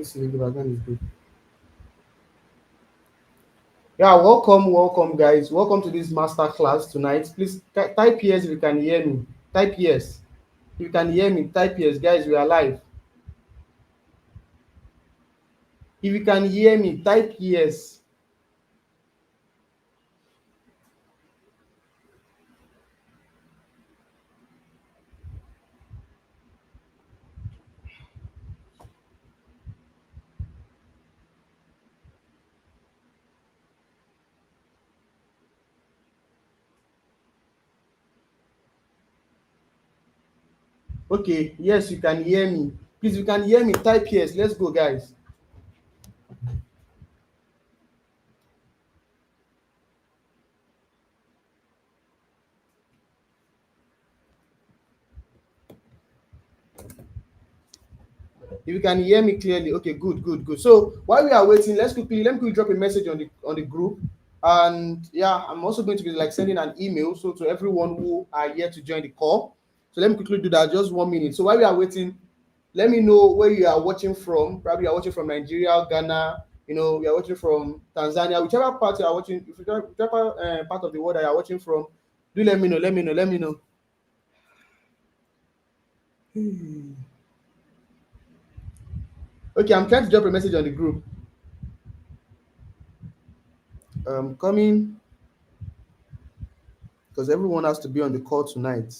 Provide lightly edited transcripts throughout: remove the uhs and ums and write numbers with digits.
see the background is good. Yeah, welcome, guys. Welcome to this master class tonight. Please type yes if you can hear me. Type yes. If you can hear me, type yes, guys. We are live. If you can hear me, type yes. Okay, yes, you can hear me. Please, if you can hear me, type yes. Let's go, guys. If you can hear me clearly, okay, good. So while we are waiting, let me quickly drop a message on the group. And yeah, I'm also going to be like sending an email so to everyone who are here to join the call. So let me quickly do that, just 1 minute. So while we are waiting, let me know where you are watching from. Probably you are watching from Nigeria, Ghana, you are watching from Tanzania, whichever part you are watching, whichever part of the world that you are watching from, do let me know, let me know. Okay, I'm trying to drop a message on the group. Coming, because everyone has to be on the call tonight.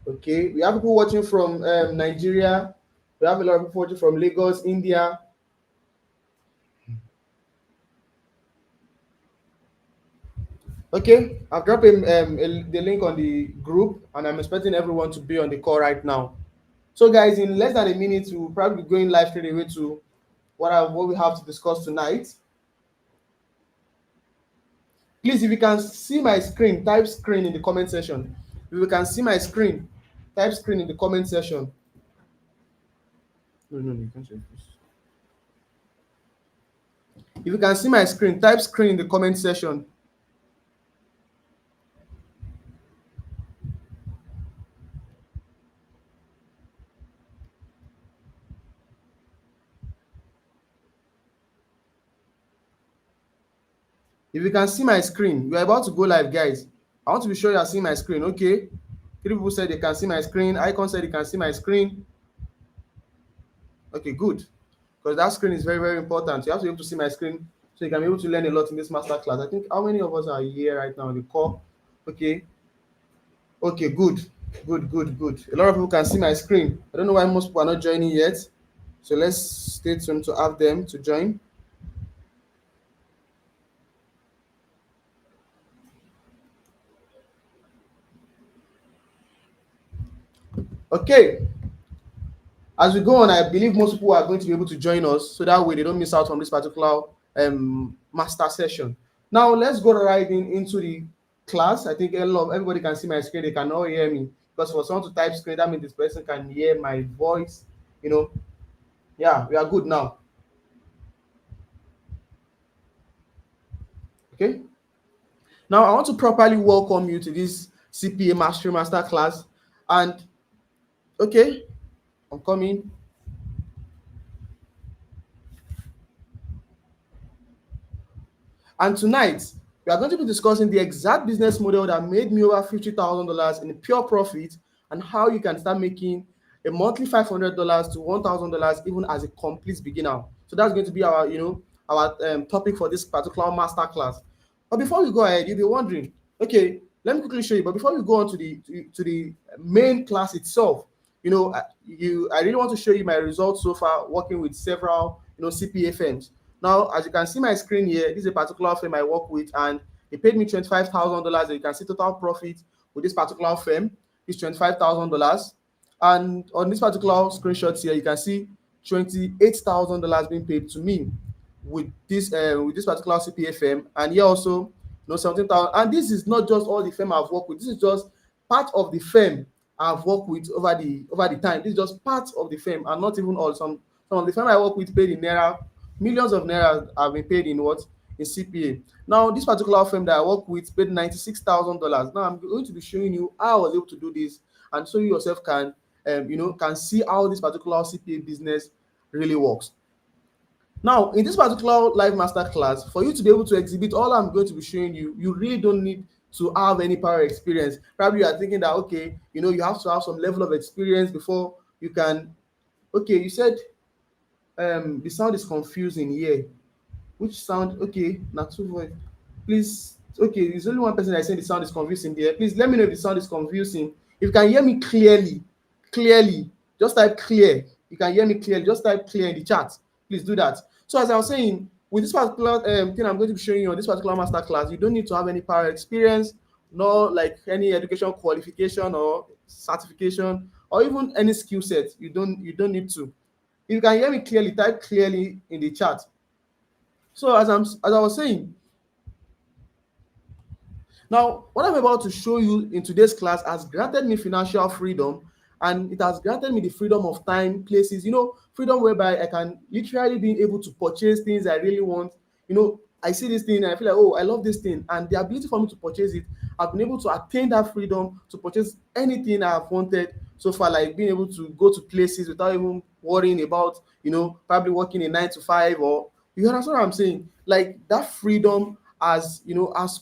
Okay, we have people watching from Nigeria. We have a lot of people watching from Lagos, India. Okay, I've dropped the link on the group, and I'm expecting everyone to be on the call right now. So, guys, in less than a minute, we'll probably be going live straight away to what we have to discuss tonight. Please, if you can see my screen, type screen in the comment section. If you can see my screen, type screen in the comment section. No, you can't share this. If you can see my screen, type screen in the comment section. If you can see my screen, we are about to go live, guys. I want to be sure you are seeing my screen. Okay. 3 people said they can see my screen. Icon said they can see my screen. Okay, good. Because that screen is very, very important. You have to be able to see my screen so you can be able to learn a lot in this master class. I think how many of us are here right now on the call? Okay. Okay, good. Good. A lot of people can see my screen. I don't know why most people are not joining yet. So let's stay tuned to have them to join. Okay. As we go on, I believe most people are going to be able to join us so that way they don't miss out on this particular master session. Now, let's go right into the class. I think everybody can see my screen. They can all hear me. Because for someone to type screen, that means this person can hear my voice. Yeah, we are good now. Okay. Now, I want to properly welcome you to this CPA Mastery Masterclass. And, okay, I'm coming. And tonight, we are going to be discussing the exact business model that made me over $50,000 in pure profit and how you can start making a monthly $500 to $1,000 even as a complete beginner. So that's going to be our topic for this particular master class. But before we go ahead, you'll be wondering, okay, let me quickly show you. But before we go on to the main class itself, I really want to show you my results so far working with several CPA firms. Now, as you can see my screen here, this is a particular firm I work with, and they paid me $25,000. You can see total profit with this particular firm is $25,000. And on this particular screenshot here, you can see $28,000 being paid to me. with this particular CPA firm, and here also, 17,000. And this is not just all the firm I've worked with. This is just part of the firm I've worked with over the time. This is just part of the firm, and not even all. Some of the firm I work with paid in naira. Millions of naira have been paid in what? In CPA. Now, this particular firm that I work with paid $96,000. Now, I'm going to be showing you how I was able to do this, and so you yourself can see how this particular CPA business really works. Now, in this particular live master class, for you to be able to exhibit all I'm going to be showing you, you really don't need to have any prior experience. Probably you are thinking that, okay, you have to have some level of experience before you can. Okay, you said the sound is confusing here. Which sound? Okay, not two voice. Please, okay, there's only one person that is saying the sound is confusing there. Please let me know if the sound is confusing. If you can hear me clearly, just type clear. You can hear me clearly, just type clear in the chat. Please do that. So as I was saying, with this particular thing I'm going to be showing you on this particular master class, you don't need to have any prior experience, nor like any education qualification or certification, or even any skill set. You don't need to. If you can hear me clearly, type clearly in the chat. So as I was saying, now what I'm about to show you in today's class has granted me financial freedom, and it has granted me the freedom of time, places, freedom whereby I can literally be able to purchase things I really want. I see this thing and I feel like, oh, I love this thing, and the ability for me to purchase it, I've been able to attain that freedom to purchase anything I've wanted so far, like being able to go to places without even worrying about, probably working a 9 to 5, or you understand what I'm saying? Like that freedom has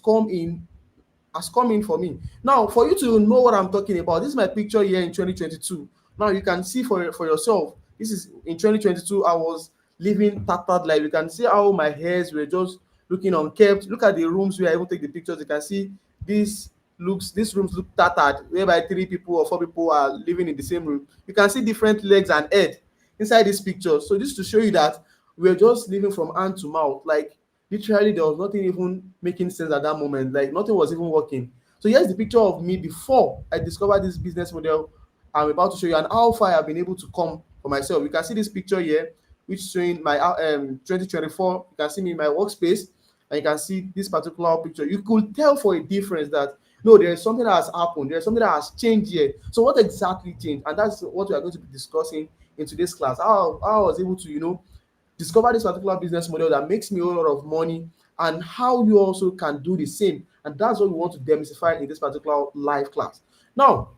come in for me. Now, for you to know what I'm talking about, this is my picture here in 2022. Now, you can see for yourself. This is in 2022. I was living tattered life. You can see how my hairs were just looking unkempt. Look at the rooms where I even take the pictures. You can see these rooms look tattered, whereby 3 people or 4 people are living in the same room. You can see different legs and head inside this picture. So this is to show you that we're just living from hand to mouth. Like literally, there was nothing even making sense at that moment. Like nothing was even working. So here's the picture of me before I discovered this business model I'm about to show you, and how far I've been able to come for myself. You can see this picture here, which is showing my 2024. You can see me in my workspace, and you can see this particular picture. You could tell for a difference that no, there is something that has happened. There is something that has changed here. So what exactly changed? And that's what we are going to be discussing in today's class. How I was able to discover this particular business model that makes me a lot of money, and how you also can do the same. And that's what we want to demystify in this particular live class. Now,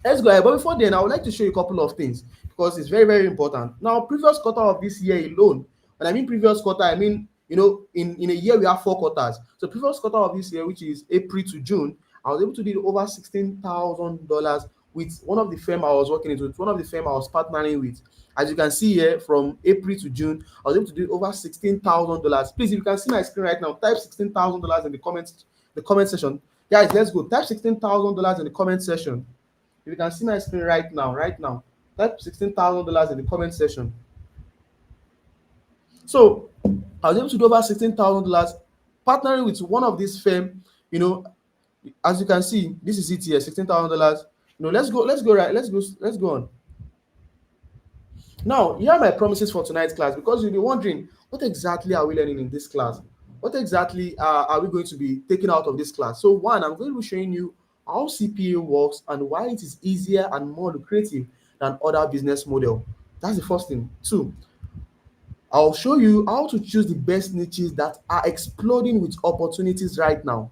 let's go ahead. But before then, I would like to show you a couple of things because it's very, very important. Now, previous quarter of this year alone, when I mean previous quarter, I mean, in a year we have 4 quarters. So previous quarter of this year, which is April to June, I was able to do over $16,000 with one of the firm I was working with, one of the firm I was partnering with. As you can see here, from April to June, I was able to do over $16,000. Please, if you can see my screen right now, type $16,000 in the comment section. Guys, let's go. Type $16,000 in the comment section. If you can see my screen right now, type $16,000 in the comment section. So I was able to do over $16,000 partnering with one of these firm. As you can see, this is it here, $16,000. Let's go on. Now, here are my promises for tonight's class, because you'll be wondering, what exactly are we learning in this class? What exactly are we going to be taking out of this class? So one, I'm going to be showing you how CPA works and why it is easier and more lucrative than other business model. That's the first thing. Two, I'll show you how to choose the best niches that are exploding with opportunities right now.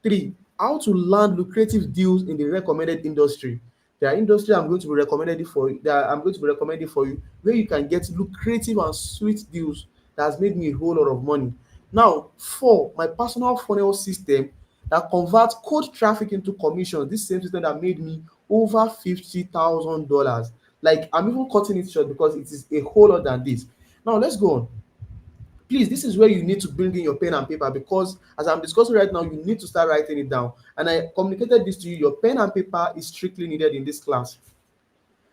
Three, how to land lucrative deals in the recommended industry. There are industry I'm going to be recommending for you. That I'm going to be recommending for you, where you can get lucrative and sweet deals that has made me a whole lot of money. Now, four, my personal funnel system that converts cold traffic into commission. This same system that made me over $50,000. Like I'm even cutting it short because it is a whole lot than this. Now let's go on. Please, this is where you need to bring in your pen and paper, because as I'm discussing right now, you need to start writing it down. And I communicated this to you. Your pen and paper is strictly needed in this class.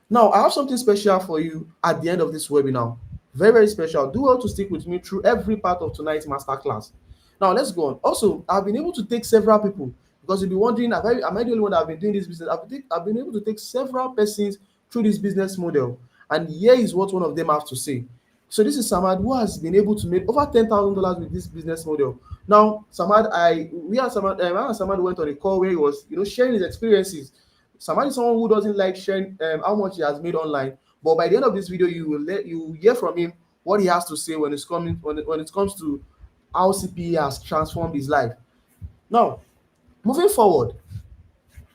Now, I have something special for you at the end of this webinar. Very, very special. Do well to stick with me through every part of tonight's masterclass. Now, let's go on. Also, I've been able to take several people, because you'll be wondering, am I the only one that have been doing this business? I've been able to take several persons through this business model. And here is what one of them have to say. So this is Samad who has been able to make over $10,000 with this business model. Now, Samad, I and Samad went on a call where he was, sharing his experiences. Samad is someone who doesn't like sharing how much he has made online, but by the end of this video, you will hear from him what he has to say when it comes to how CPA has transformed his life. Now, moving forward,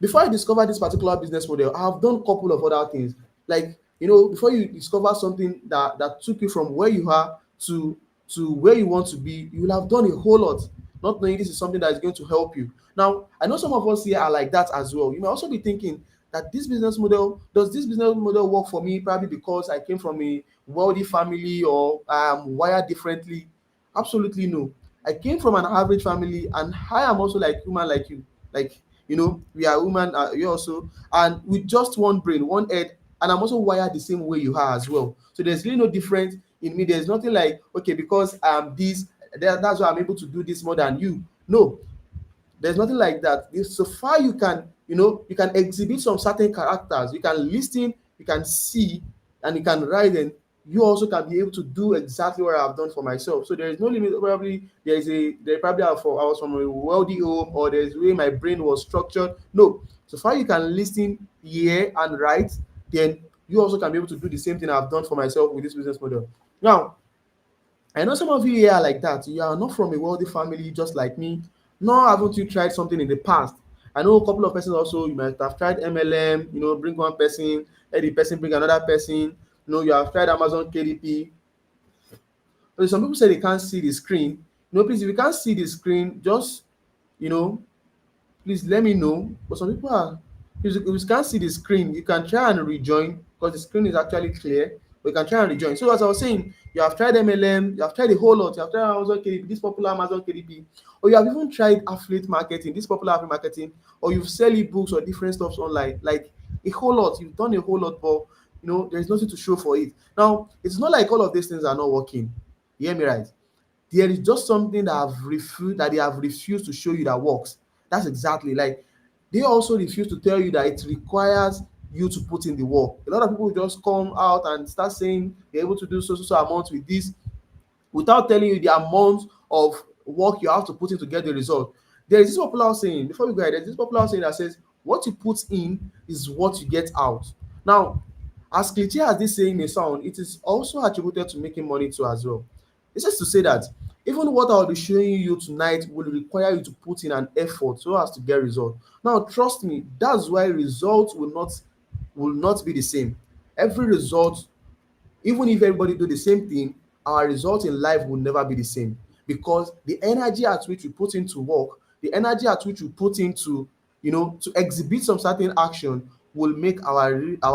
before I discovered this particular business model, I have done a couple of other things. Like, before you discover something that took you from where you are to where you want to be, you will have done a whole lot, not knowing this is something that is going to help you. Now, I know some of us here are like that as well. You may also be thinking that does this business model work for me? Probably because I came from a wealthy family or I am wired differently. Absolutely no. I came from an average family, and I am also like human like you. Like, we are human, you also, and with just one brain, one head, and I'm also wired the same way you are as well. So there's really no difference in me. There's nothing like, okay, because I'm this, that's why I'm able to do this more than you. No, there's nothing like that. So far you can, you can exhibit some certain characters, you can listen, you can see, and you can write, and you also can be able to do exactly what I've done for myself. So there is no limit. Probably there probably I was from a wealthy home, or there's way my brain was structured. No, so far you can listen, hear, and write, then you also can be able to do the same thing I've done for myself with this business model. Now, I know some of you here are like that. You are not from a wealthy family just like me. Nor haven't you tried something in the past. I know a couple of persons also, you might have tried MLM, bring one person, let the person bring another person. You have tried Amazon KDP. So some people say they can't see the screen. Please, if you can't see the screen, just, you know, please let me know. But some people are, if you can't see the screen, you can try and rejoin because the screen is actually clear. But you can try and rejoin. So as I was saying, you have tried MLM, you have tried a whole lot, you have tried Amazon KDP, this popular Amazon KDP, or you have even tried affiliate marketing, this popular affiliate marketing, or you've sell ebooks or different stuffs online, like a whole lot. You've done a whole lot, but there's nothing to show for it. Now, it's not like all of these things are not working. You hear me right? There is just something that they have refused to show you that works. That's exactly like they also refuse to tell you that it requires you to put in the work. A lot of people just come out and start saying they're able to do so amount with this without telling you the amount of work you have to put in to get the result. There is this popular saying, before we go ahead, there's this popular saying that says, what you put in is what you get out. Now, as cliche as this saying may sound, it is also attributed to making money too as well. It's just to say that even what I'll be showing you tonight will require you to put in an effort so as to get result. Now, trust me, that's why results will not be the same. Every result, even if everybody do the same thing, our result in life will never be the same, because the energy at which we put into work, the energy at which we put into, to exhibit some certain action will make our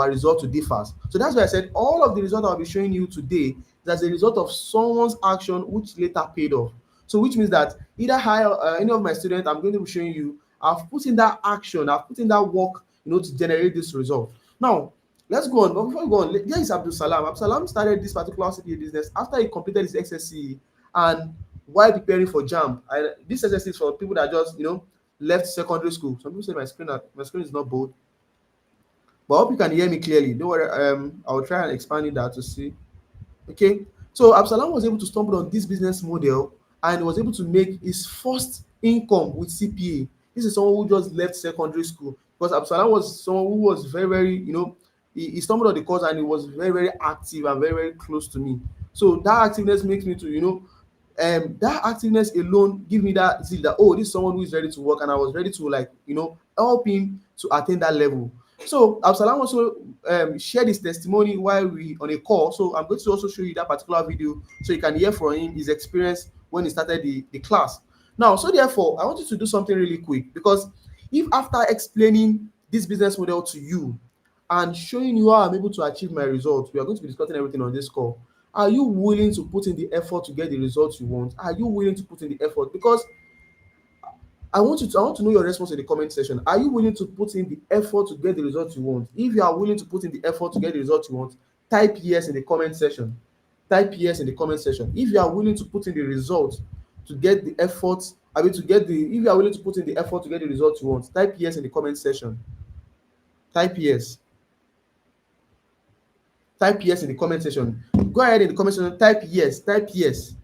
result to differ. So that's why I said all of the result I'll be showing you today is as a result of someone's action which later paid off. So which means that either I or any of my students I'm going to be showing you, I've put in that action, I've put in that work, to generate this result. Now, let's go on. But before we go on, there is Abdul Salam. Abdul Salam started this particular CPA business after he completed his XSCE and while preparing for JAM. This SSC is for people that just left secondary school. Some people say my screen is not bold, but I hope you can hear me clearly. Don't worry. I'll try and expand it that to see. Okay, so Absalam was able to stumble on this business model and was able to make his first income with CPA. This is someone who just left secondary school, because Absalam was someone who was very, very, he stumbled on the course and he was very, very active and very, very close to me. So that activeness makes me to, that activeness alone give me that zeal that, oh, this is someone who is ready to work, and I was ready to, like, help him to attain that level. So Absalam also shared his testimony while we on a call. So I'm going to also show you that particular video so you can hear from him his experience when he started the class. Now, so therefore, I want you to do something really quick, because if after explaining this business model to you and showing you how I'm able to achieve my results, we are going to be discussing everything on this call. Are you willing to put in the effort to get the results you want? Are you willing to put in the effort? Because I want to know your response in the comment section. Are you willing to put in the effort to get the results you want? If you are willing to put in the effort to get the results you want, type yes in the comment section. Type yes in the comment section. If you are willing to put in the results to get the effort, if you are willing to put in the effort to get the results you want, type yes in the comment section. Type yes. Type yes in the comment section. go ahead in the comment section, type yes, type yes.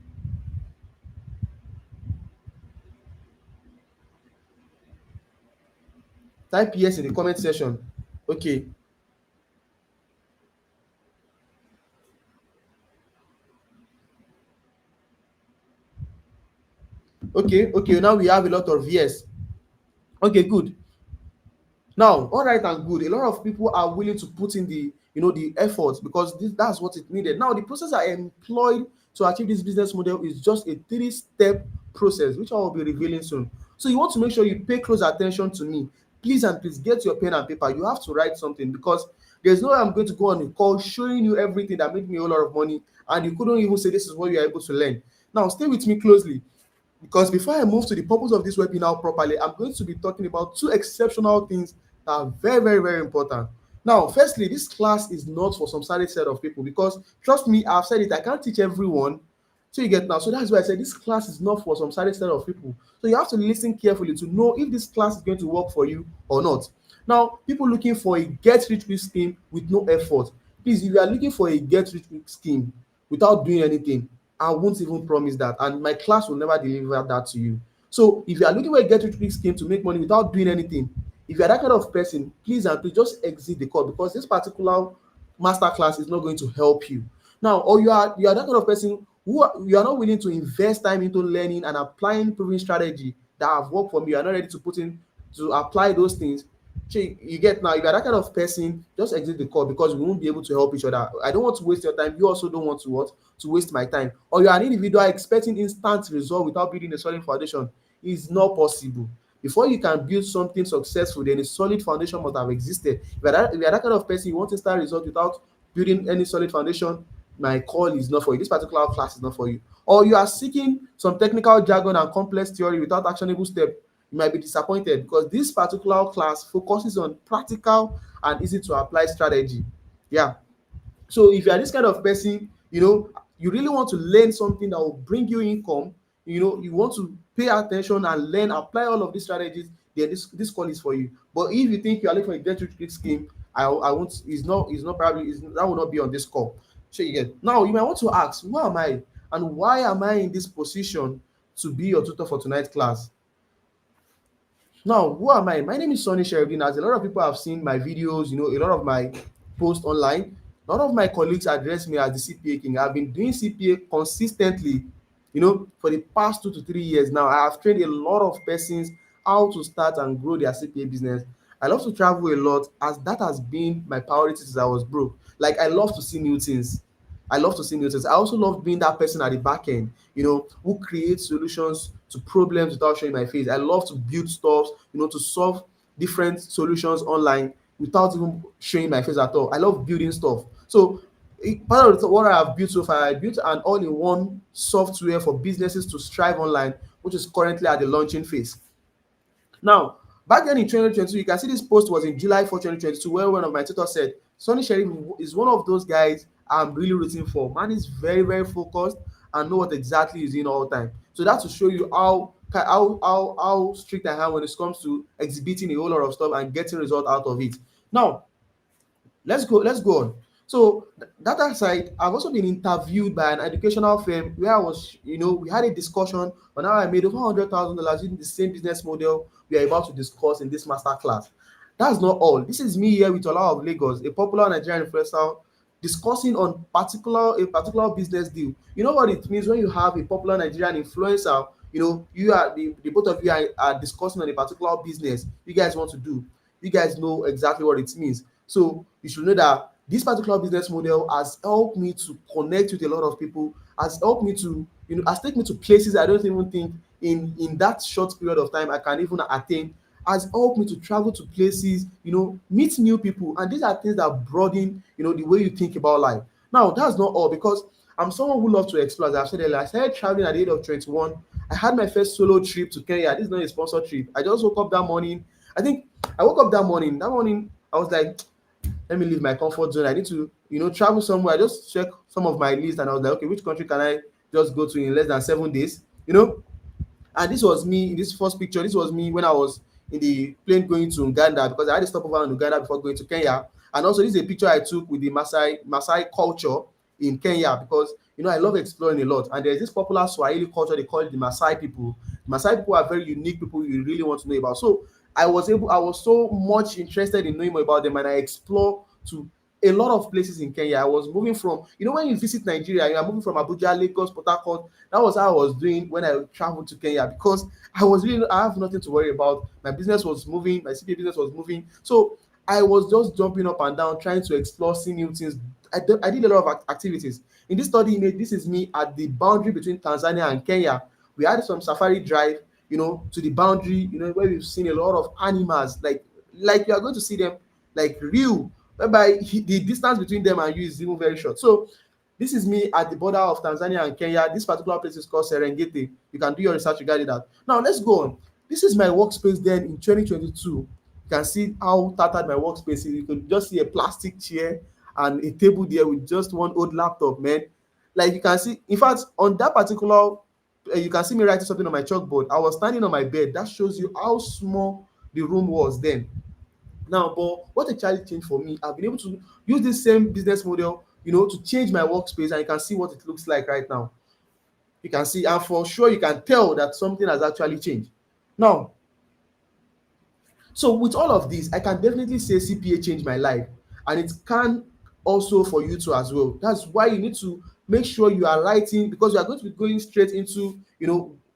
Type yes in the comment section. Okay, okay, now we have a lot of yes. Okay, good. Now, all right and good. A lot of people are willing to put in the the effort because that's what it needed. Now, the process I employed to achieve this business model is just a three-step process, which I will be revealing soon. So you want to make sure you pay close attention to me. Please and please get your pen and paper. You have to write something because there's no way I'm going to go on a call showing you everything that made me a whole lot of money and you couldn't even say this is what you are able to learn. Now, stay with me closely because before I move to the purpose of this webinar properly, I'm going to be talking about two exceptional things that are very, very, very important. Now, firstly, this class is not for some certain set of people because trust me, I've said it, I can't teach everyone. So you get now. So that's why I said this class is not for some certain set of people. So you have to listen carefully to know if this class is going to work for you or not. Now, people looking for a get rich quick scheme with no effort. Please, if you are looking for a get rich quick scheme without doing anything, I won't even promise that, and my class will never deliver that to you. So if you are looking for a get rich quick scheme to make money without doing anything, if you are that kind of person, please and please just exit the call because this particular masterclass is not going to help you. Now, or you are that kind of person who you are not willing to invest time into learning and applying proven strategy that have worked for me. You are not ready to put in to apply those things. So you get now, if you're that kind of person, just exit the call because we won't be able to help each other. I don't want to waste your time. You also don't want to what? To waste my time. Or you are an individual expecting instant result without building a solid foundation. It's not possible. Before you can build something successful, then a solid foundation must have existed. If you're that kind of person, you want instant result without building any solid foundation, my call is not for you. This particular class is not for you. Or you are seeking some technical jargon and complex theory without actionable step, you might be disappointed because this particular class focuses on practical and easy to apply strategy. Yeah. So if you are this kind of person, you really want to learn something that will bring you income, you want to pay attention and learn, apply all of these strategies, then this call is for you. But if you think you are looking for a get rich quick scheme, I won't, it's not probably, that will not be on this call. So you get, now you might want to ask, who am I and why am I in this position to be your tutor for tonight's class? Now, who am I? My name is Sonny Shervin. As a lot of people have seen my videos, a lot of my posts online, a lot of my colleagues address me as the CPA King. I've been doing CPA consistently, for the past 2 to 3 years now. I have trained a lot of persons how to start and grow their CPA business. I love to travel a lot as that has been my priority since I was broke. Like, I love to see new things. I love to see new things. I also love being that person at the back end, who creates solutions to problems without showing my face. I love to build stuff, to solve different solutions online without even showing my face at all. I love building stuff. So part of what I have built so far, I built an all-in-one software for businesses to strive online, which is currently at the launching phase. Now, back then in 2022, you can see this post was in July 4th, 2022, where one of my tutors said, Sonny Sharif is one of those guys I'm really rooting for. Man is very, very focused and know what exactly he's doing all the time. So that's to show you how strict I am when it comes to exhibiting a whole lot of stuff and getting result out of it. Now, let's go on. So that aside, I've also been interviewed by an educational firm where I was, we had a discussion on how I made over $100,000 using the same business model we are about to discuss in this master class. That's not all. This is me here with Ola of Lagos, a popular Nigerian influencer, discussing on a particular business deal. You know what it means when you have a popular Nigerian influencer, you are the both of you are discussing on a particular business you guys want to do. You guys know exactly what it means. So you should know that this particular business model has helped me to connect with a lot of people, has helped me to, has taken me to places I don't even think in that short period of time I can even attain, has helped me to travel to places, meet new people. And these are things that broaden, the way you think about life. Now, that's not all because I'm someone who loves to explore. As I've said earlier, I started traveling at the age of 21. I had my first solo trip to Kenya. This is not a sponsored trip. I just woke up that morning. I think I woke up that morning. That morning, I was like, let me leave my comfort zone. I need to, travel somewhere. I just check some of my list and I was like, okay, which country can I just go to in less than 7 days? And this was me in this first picture. This was me when I was in the plane going to Uganda because I had to stop over in Uganda before going to Kenya. And also, this is a picture I took with the Maasai culture. in Kenya because I love exploring a lot. And there's this popular Swahili culture, they call it the Maasai people. The Maasai people are very unique people you really want to know about. So I was so much interested in knowing more about them, and I explore to a lot of places in Kenya. I was moving from, when you visit Nigeria, you are moving from Abuja, Lagos, Port Harcourt. That was how I was doing when I traveled to Kenya because I have nothing to worry about. My business was moving, my CPA business was moving. So I was just jumping up and down, trying to explore, see new things. I did a lot of activities. In this study image, this is me at the boundary between Tanzania and Kenya. We had some safari drive, to the boundary, where we've seen a lot of animals, like you are going to see them like real, whereby the distance between them and you is even very short. So this is me at the border of Tanzania and Kenya. This particular place is called Serengeti. You can do your research regarding that. Now let's go on. This is my workspace then in 2022. You can see how tattered my workspace is. You can just see a plastic chair and a table there with just one old laptop, man. Like you can see, in fact, on that particular, you can see me writing something on my chalkboard. I was standing on my bed. That shows you how small the room was then. Now, but what a challenge change for me, I've been able to use this same business model, to change my workspace, and you can see what it looks like right now. You can see, and for sure, you can tell that something has actually changed. Now, so with all of this, I can definitely say CPA changed my life, and it can also for you too as well. That's why you need to make sure you are writing, because you are going to be going straight into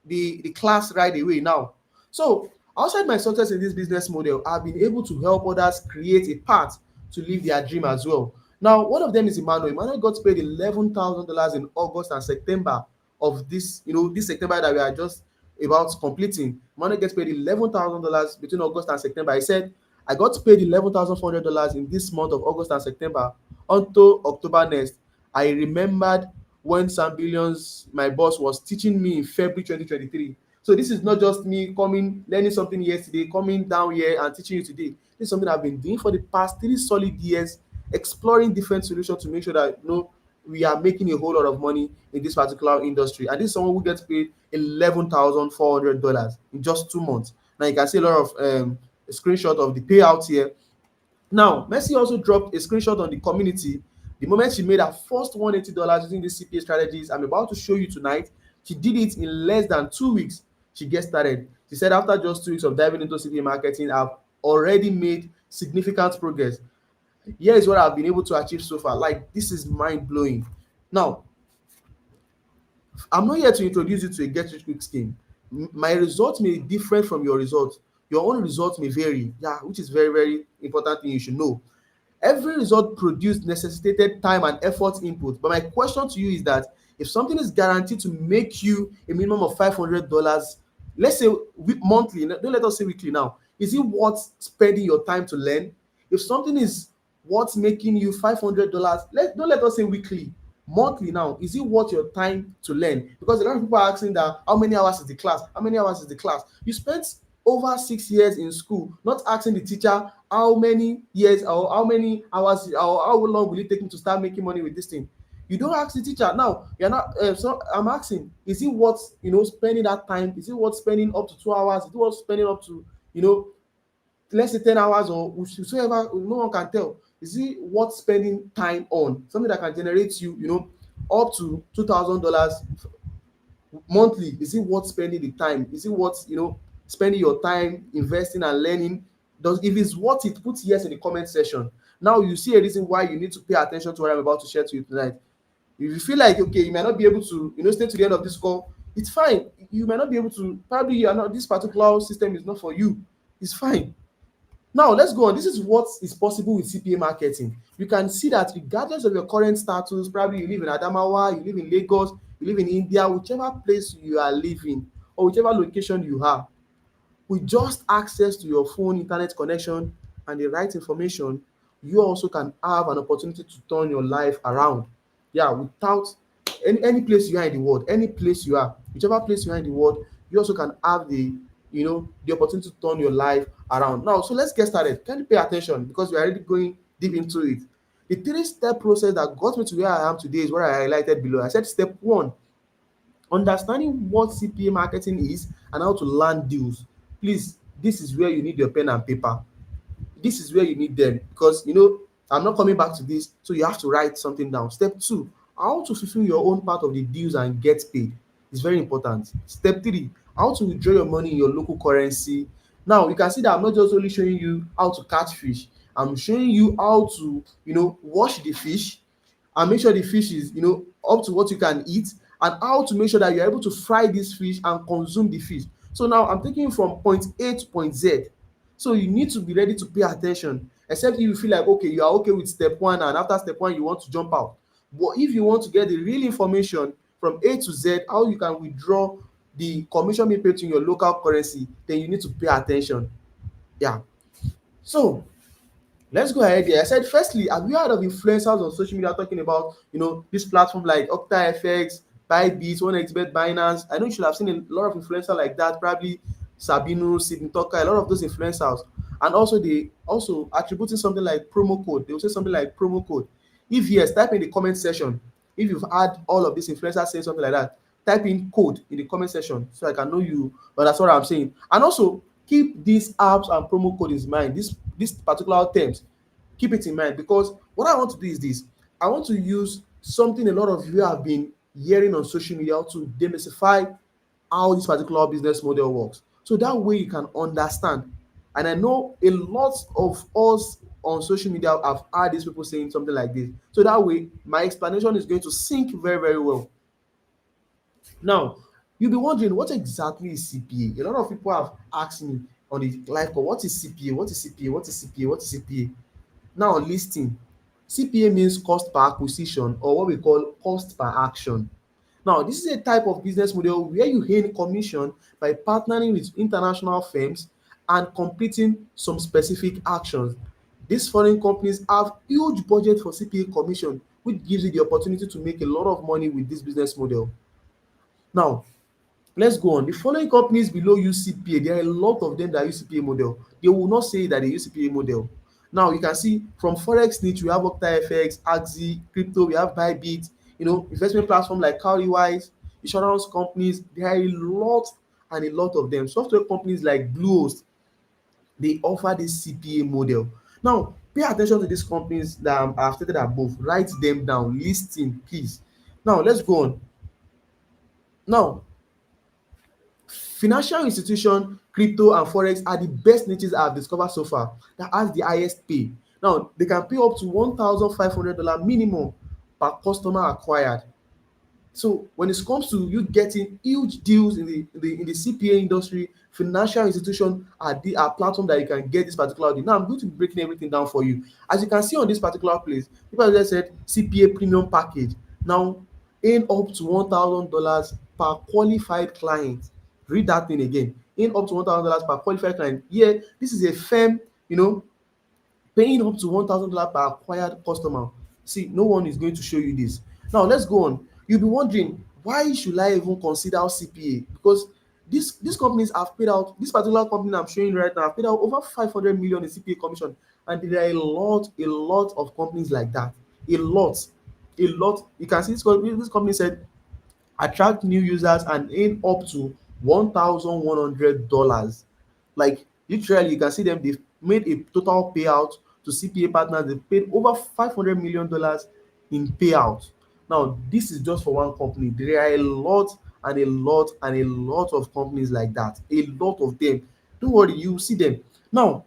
the class right away now. So outside my success in this business model, I've been able to help others create a path to live their dream as well. Now, one of them is Emmanuel. Emmanuel got paid $11,000 in August and September of this September that we are just about completing. Emmanuel gets paid $11,000 between August and September. He said, I got paid $11,400 in this month of August and September until October next. I remembered when Sam Billions, my boss, was teaching me in February 2023. So this is not just me coming, learning something yesterday, coming down here and teaching you today. This is something I've been doing for the past 3 solid years, exploring different solutions to make sure that we are making a whole lot of money in this particular industry. And this is someone who gets paid $11,400 in just 2 months. Now you can see a lot of a screenshot of the payout here. Now, Mercy also dropped a screenshot on the community the moment she made her first $180 using these CPA strategies I'm about to show you tonight. She did it in less than 2 weeks. She gets started. She said, after just 2 weeks of diving into CPA marketing, I've already made significant progress. Here is what I've been able to achieve so far. Like, this is mind blowing. Now, I'm not here to introduce you to a get rich quick scheme. My results may be different from your results. Your own results may vary, yeah, which is very, very important thing you should know. Every result produced necessitated time and effort input. But my question to you is that if something is guaranteed to make you a minimum of $500, let's say monthly, don't let us say weekly now, is it worth spending your time to learn? If something is worth making you $500, don't let us say weekly, monthly now, is it worth your time to learn? Because a lot of people are asking that how many hours is the class? How many hours is the class? You spent over 6 years in school, not asking the teacher how many years or how many hours or how long will it take me to start making money with this thing. You don't ask the teacher. Now you're not so I'm asking, is it worth spending that time? Is it worth spending up to 2 hours? Is it worth spending up to let's say 10 hours or whatsoever? No one can tell. Is it worth spending time on something that can generate you up to $2,000 monthly? Is it worth spending the time? Is it worth spending your time investing and learning? If it's worth it, put yes in the comment section. Now you see a reason why you need to pay attention to what I'm about to share to you tonight. If you feel like okay, you might not be able to stay to the end of this call, it's fine. You might not be able to, probably you are not, this particular system is not for you. It's fine. Now let's go on. This is what is possible with CPA marketing. You can see that regardless of your current status, probably you live in Adamawa, you live in Lagos, you live in India, whichever place you are living or whichever location you are, with just access to your phone, internet connection, and the right information, you also can have an opportunity to turn your life around. Yeah, without any place you are in the world, any place you are, whichever place you are in the world, you also can have the opportunity to turn your life around. Now, so let's get started. Can you pay attention because we are already going deep into it. The 3-step process that got me to where I am today is what I highlighted below. I said step 1, understanding what CPA marketing is and how to land deals. Please, this is where you need your pen and paper. This is where you need them because I'm not coming back to this, so you have to write something down. Step 2, How to fulfill your own part of the deals and get paid is very important. Step three, how to withdraw your money in your local currency. Now you can see that I'm not just only showing you how to catch fish, I'm showing you how to, wash the fish and make sure the fish is, up to what you can eat, and how to make sure that you're able to fry this fish and consume the fish. So now I'm taking you from point A to point Z. So you need to be ready to pay attention, except if you feel like, okay, you are okay with step one, and after step one you want to jump out. But if you want to get the real information from A to Z, how you can withdraw the commission being paid to your local currency, then you need to pay attention. Yeah. So let's go ahead here. I said, firstly, have you heard of influencers on social media talking about, this platform like OctaFX, Bybit, OneXBet, Binance? I know you should have seen a lot of influencers like that, probably Sabino, Sidney Tucker, a lot of those influencers. And also, they also attributing something like promo code. They will say something like promo code. If yes, type in the comment section. If you've had all of these influencers saying something like that, type in code in the comment section so I can know you. But that's what I'm saying. And also, keep these apps and promo code in mind. This particular terms, keep it in mind, because what I want to do is this. I want to use something a lot of you have been hearing on social media to demystify how this particular business model works. So that way you can understand. And I know a lot of us on social media have heard these people saying something like this. So that way my explanation is going to sink very, very well. Now, you'll be wondering, what exactly is CPA? A lot of people have asked me on the live call, what is CPA? What is CPA? What is CPA? What is CPA? Now, listing. CPA means cost per acquisition, or what we call cost per action. Now, this is a type of business model where you earn commission by partnering with international firms and completing some specific actions. These foreign companies have huge budget for CPA commission, which gives you the opportunity to make a lot of money with this business model. Now, let's go on. The following companies below use CPA. There are a lot of them that use CPA model. They will not say that they use CPA model. Now you can see from forex niche, we have OctaFX, Axie, crypto, we have Bybit, investment platform like Cowrywise, insurance companies. There are a lot and a lot of them. Software companies like Bluehost, they offer this CPA model. Now, pay attention to these companies that I have stated above. Write them down, listing, please. Now let's go on. Now, financial institution, crypto and forex are the best niches I have discovered so far that has the highest pay. Now they can pay up to $1,500 minimum per customer acquired. So when it comes to you getting huge deals in the CPA industry, financial institution are platform that you can get this particular deal. Now I'm going to be breaking everything down for you. As you can see on this particular place, people have just said CPA premium package. Now earn up to $1,000 per qualified client. Read that thing again. Earn up to $1,000 per qualified client. Yeah, this is a firm, paying up to $1,000 per acquired customer. See, no one is going to show you this. Now let's go on. You'll be wondering, why should I even consider CPA? Because these companies have paid out, this particular company I'm showing right now have paid out over 500 million in CPA commission, and there are a lot of companies like that. A lot. You can see this company said attract new users and earn up to $1,100. Like literally, you can see them. They've made a total payout to CPA partners. They've paid over $500 million in payout. Now, this is just for one company. There are a lot and a lot and a lot of companies like that. A lot of them. Don't worry, you will see them. Now,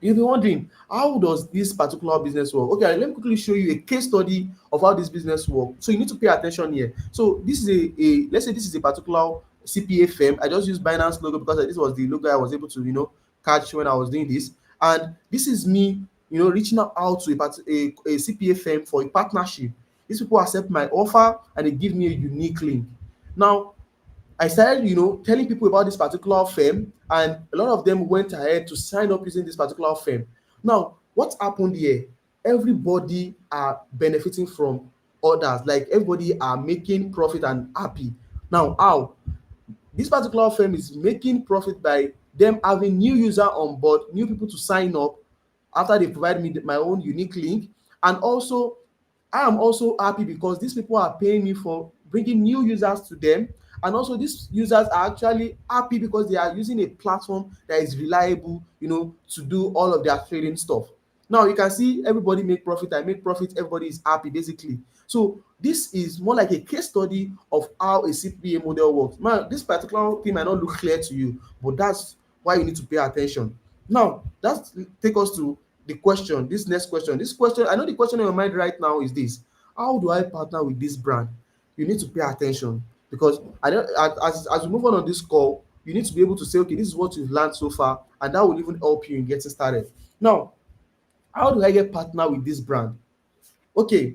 you'll be wondering, how does this particular business work? Okay, let me quickly show you a case study of how this business works. So you need to pay attention here. So this is a let's say this is a particular CPA firm. I just used Binance logo because this was the logo I was able to catch when I was doing this. And this is me, reaching out to a CPA firm for a partnership. These people accept my offer and they give me a unique link. Now I started, telling people about this particular firm, and a lot of them went ahead to sign up using this particular firm. Now, what happened here? Everybody are benefiting from others, like everybody are making profit and happy. Now, how? This particular firm is making profit by them having new user on board, new people to sign up after they provide me my own unique link. And also I am also happy because these people are paying me for bringing new users to them, and also these users are actually happy because they are using a platform that is reliable, to do all of their trading stuff. Now you can see everybody make profit, I make profit, everybody is happy basically. So this is more like a case study of how a CPA model works. Now this particular thing might not look clear to you, but that's why you need to pay attention. Now that's take us to the question, this next question. This question, I know the question in your mind right now is this: how do I partner with this brand? You need to pay attention, because I don't, as we move on this call, you need to be able to say, okay, this is what you've learned so far, and that will even help you in getting started. Now, how do I get partner with this brand? Okay,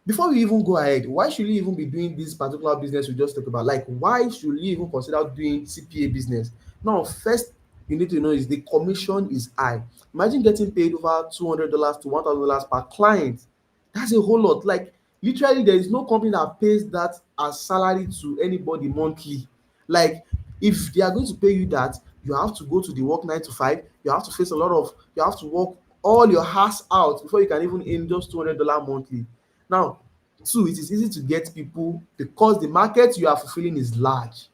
before we even go ahead, why should you even be doing this particular business we just talked about? Like, why should you even consider doing CPA business? Now, first you need to know is the commission is high. Imagine getting paid over $200 to $1,000 per client. That's a whole lot. Like, literally, there is no company that pays that as salary to anybody monthly. Like, if they are going to pay you that, you have to go to the work 9 to 5. You have to face a lot of, you have to work all your ass out before you can even earn just $200 monthly. Now, two, it is easy to get people because the market you are fulfilling is large.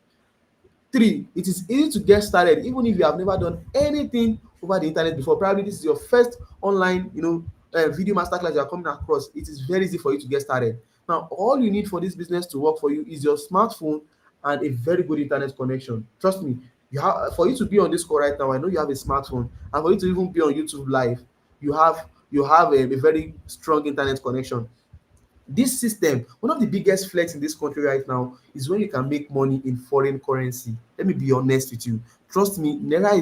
Three, it is easy to get started even if you have never done anything over the internet before. Probably this is your first online, video masterclass you are coming across. It is very easy for you to get started. Now, all you need for this business to work for you is your smartphone and a very good internet connection. Trust me, you have, for you to be on this call right now, I know you have a smartphone, and for you to even be on YouTube live, you have a very strong internet connection. This system, one of the biggest flex in this country right now is when you can make money in foreign currency. Let me be honest with you. Trust me, naira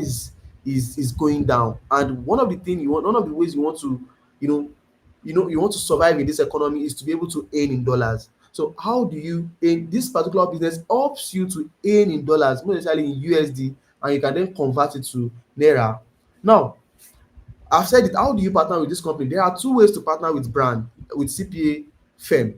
is going down, and one of the thing you want, one of the ways you want to, you know, you want to survive in this economy is to be able to earn in dollars. So how do you earn? This particular business helps you to earn in dollars, not necessarily in USD, and you can then convert it to naira. Now, I've said it. How do you partner with this company? There are two ways to partner with brand, with CPA firm.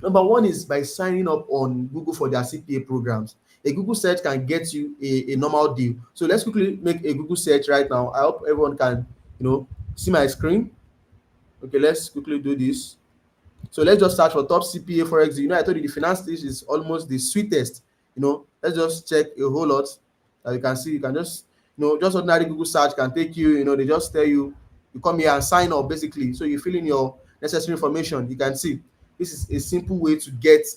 Number one is by signing up on Google for their CPA programs. A Google search can get you a normal deal. So let's quickly make a Google search right now. I hope everyone can, see my screen. Okay, let's quickly do this. So let's just search for top CPA forex. I told you the finance stage is almost the sweetest. Let's just check a whole lot. As you can see, you can just, just ordinary Google search can take you. They just tell you, you come here and sign up basically. So you fill in your necessary information. You can see this is a simple way to get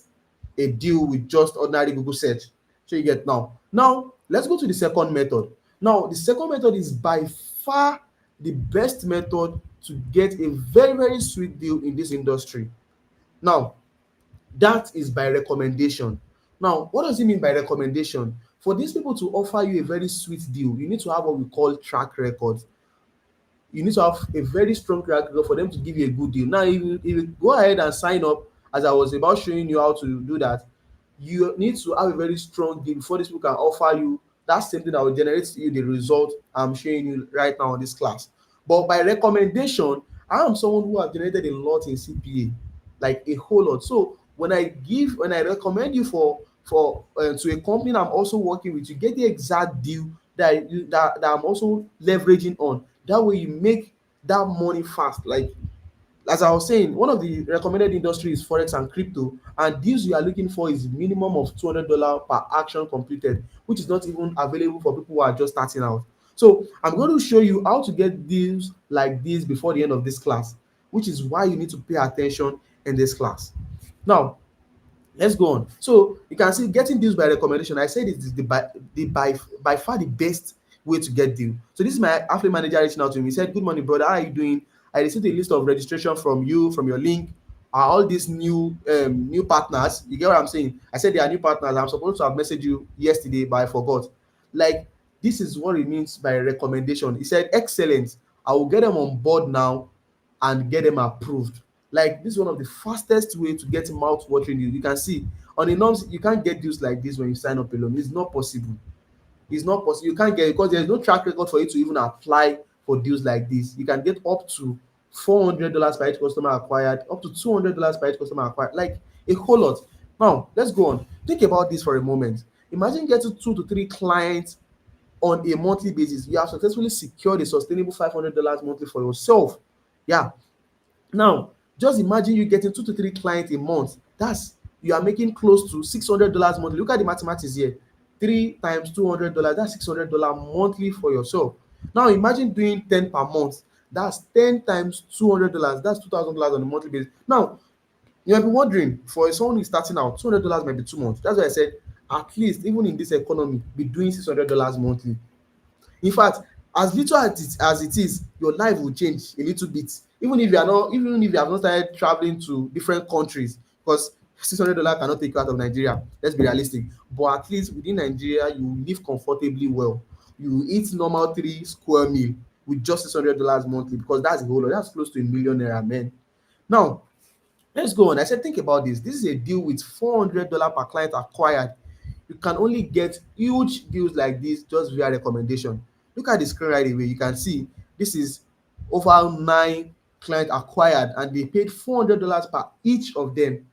a deal with just ordinary Google search. So you get now. Now let's go to the second method. Now the second method is by far the best method to get a very, very sweet deal in this industry. Now, that is by recommendation. Now, what does it mean by recommendation? For these people to offer you a very sweet deal, you need to have what we call track record. You need to have a very strong track record for them to give you a good deal. Now, if you go ahead and sign up, as I was about showing you how to do that, you need to have a very strong deal before these people can offer you that same thing that will generate you the result I'm showing you right now in this class. But by recommendation, I am someone who have generated a lot in CPA, like a whole lot. So when I recommend you for to a company I'm also working with, you get the exact deal that I'm also leveraging on. That way you make that money fast. Like, as I was saying, one of the recommended industries is forex and crypto, and deals you are looking for is minimum of $200 per action completed, which is not even available for people who are just starting out. So I'm going to show you how to get deals like this before the end of this class, which is why you need to pay attention in this class. Now, let's go on. So you can see getting deals by recommendation. I said it is by far the best way to get deal. So this is my affiliate manager reaching out to me. He said, "Good morning, brother. How are you doing? I received a list of registration from you, from your link. Are all these new partners?" You get what I'm saying? I said they are new partners. I'm supposed to have messaged you yesterday, but I forgot. Like, this is what it means by recommendation. He said, "Excellent. I will get them on board now and get them approved." Like, this is one of the fastest way to get mouth watering deals. You can see on the norms, you can't get deals like this when you sign up alone. It's not possible. It's not possible. You can't get it because there's no track record for you to even apply for deals like this. You can get up to $400 per each customer acquired, up to $200 per each customer acquired, like a whole lot. Now, let's go on. Think about this for a moment. Imagine getting 2 to 3 clients on a monthly basis. You have successfully secured a sustainable $500 monthly for yourself. Yeah. Now, just imagine you getting 2 to 3 clients a month. That's, you are making close to $600 monthly. Look at the mathematics here. 3 times $200, that's $600 monthly for yourself. Now imagine doing 10 per month. That's 10 times $200. That's $2,000 on a monthly basis. Now, you might be wondering, for someone who's starting out, $200 might be too much. That's why I said, at least, even in this economy, be doing $600 monthly. In fact, as little as it is, your life will change a little bit. Even if you have not started traveling to different countries, because $600 cannot take you out of Nigeria. Let's be realistic. But at least within Nigeria, you live comfortably well. You eat normal 3 square meal with just $600 monthly, because that's a whole lot. That's close to a 1 million naira, man. Now, let's go on. I said, think about this. This is a deal with $400 per client acquired. You can only get huge deals like this just via recommendation. Look at the screen right away. You can see this is over 9 clients acquired, and they paid $400 per each of them.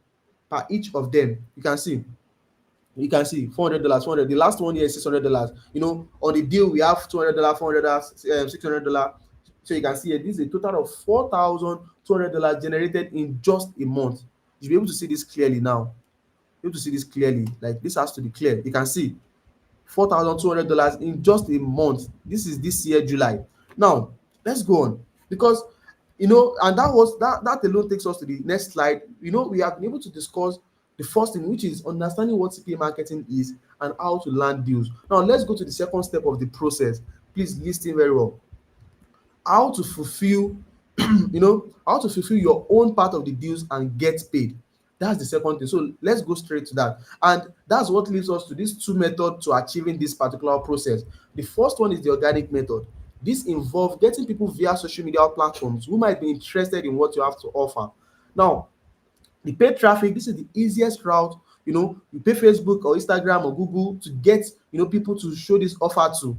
Per each of them. You can see $400, 400. The last one here is $600. On the deal we have $200, $400, $600. So you can see here, this is a total of $4,200 generated in just a month. You'll be able to see this clearly now. You'll be able to see this clearly. Like, this has to be clear. You can see $4,200 in just a month. This is this year, July. Now, let's go on, because and that alone takes us to the next slide. We have been able to discuss the first thing, which is understanding what CPA marketing is and how to land deals. Now, let's go to the second step of the process. Please listen very well. How to fulfill how to fulfill your own part of the deals and get paid. That's the second thing. So let's go straight to that. And that's what leads us to these two methods to achieving this particular process. The first one is the organic method. This involves getting people via social media platforms who might be interested in what you have to offer. Now, the paid traffic, this is the easiest route. You pay Facebook or Instagram or Google to get people to show this offer to.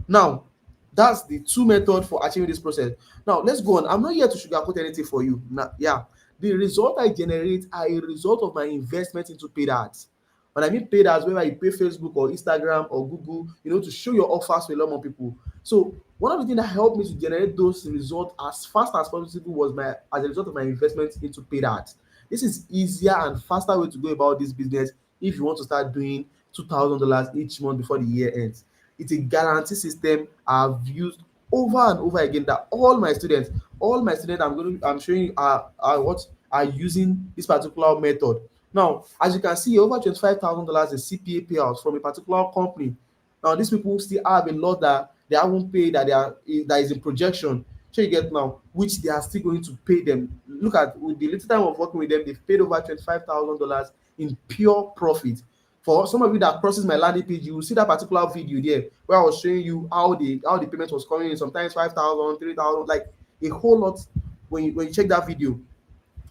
Now, that's the two method for achieving this process. Now, let's go on. I'm not here to sugarcoat anything for you. Now, yeah, the result I generate are a result of my investment into paid ads. When I mean paid ads, whether you pay Facebook or Instagram or Google, to show your offers to a lot more people. So one of the things that helped me to generate those results as fast as possible was as a result of my investment into paid ads. This is easier and faster way to go about this business if you want to start doing $2,000 each month before the year ends. It's a guarantee system I've used over and over again, that all my students I'm showing you are using this particular method. Now, as you can see, over $25,000 is CPA payouts from a particular company. Now, these people still have a lot that they haven't paid, that is in projection. So you get now, which they are still going to pay them. Look at, with the little time of working with them, they've paid over $25,000 in pure profit. For some of you that crosses my landing page, you will see that particular video there where I was showing you how the payment was coming in. Sometimes 5,000, 3,000, like a whole lot when you check that video.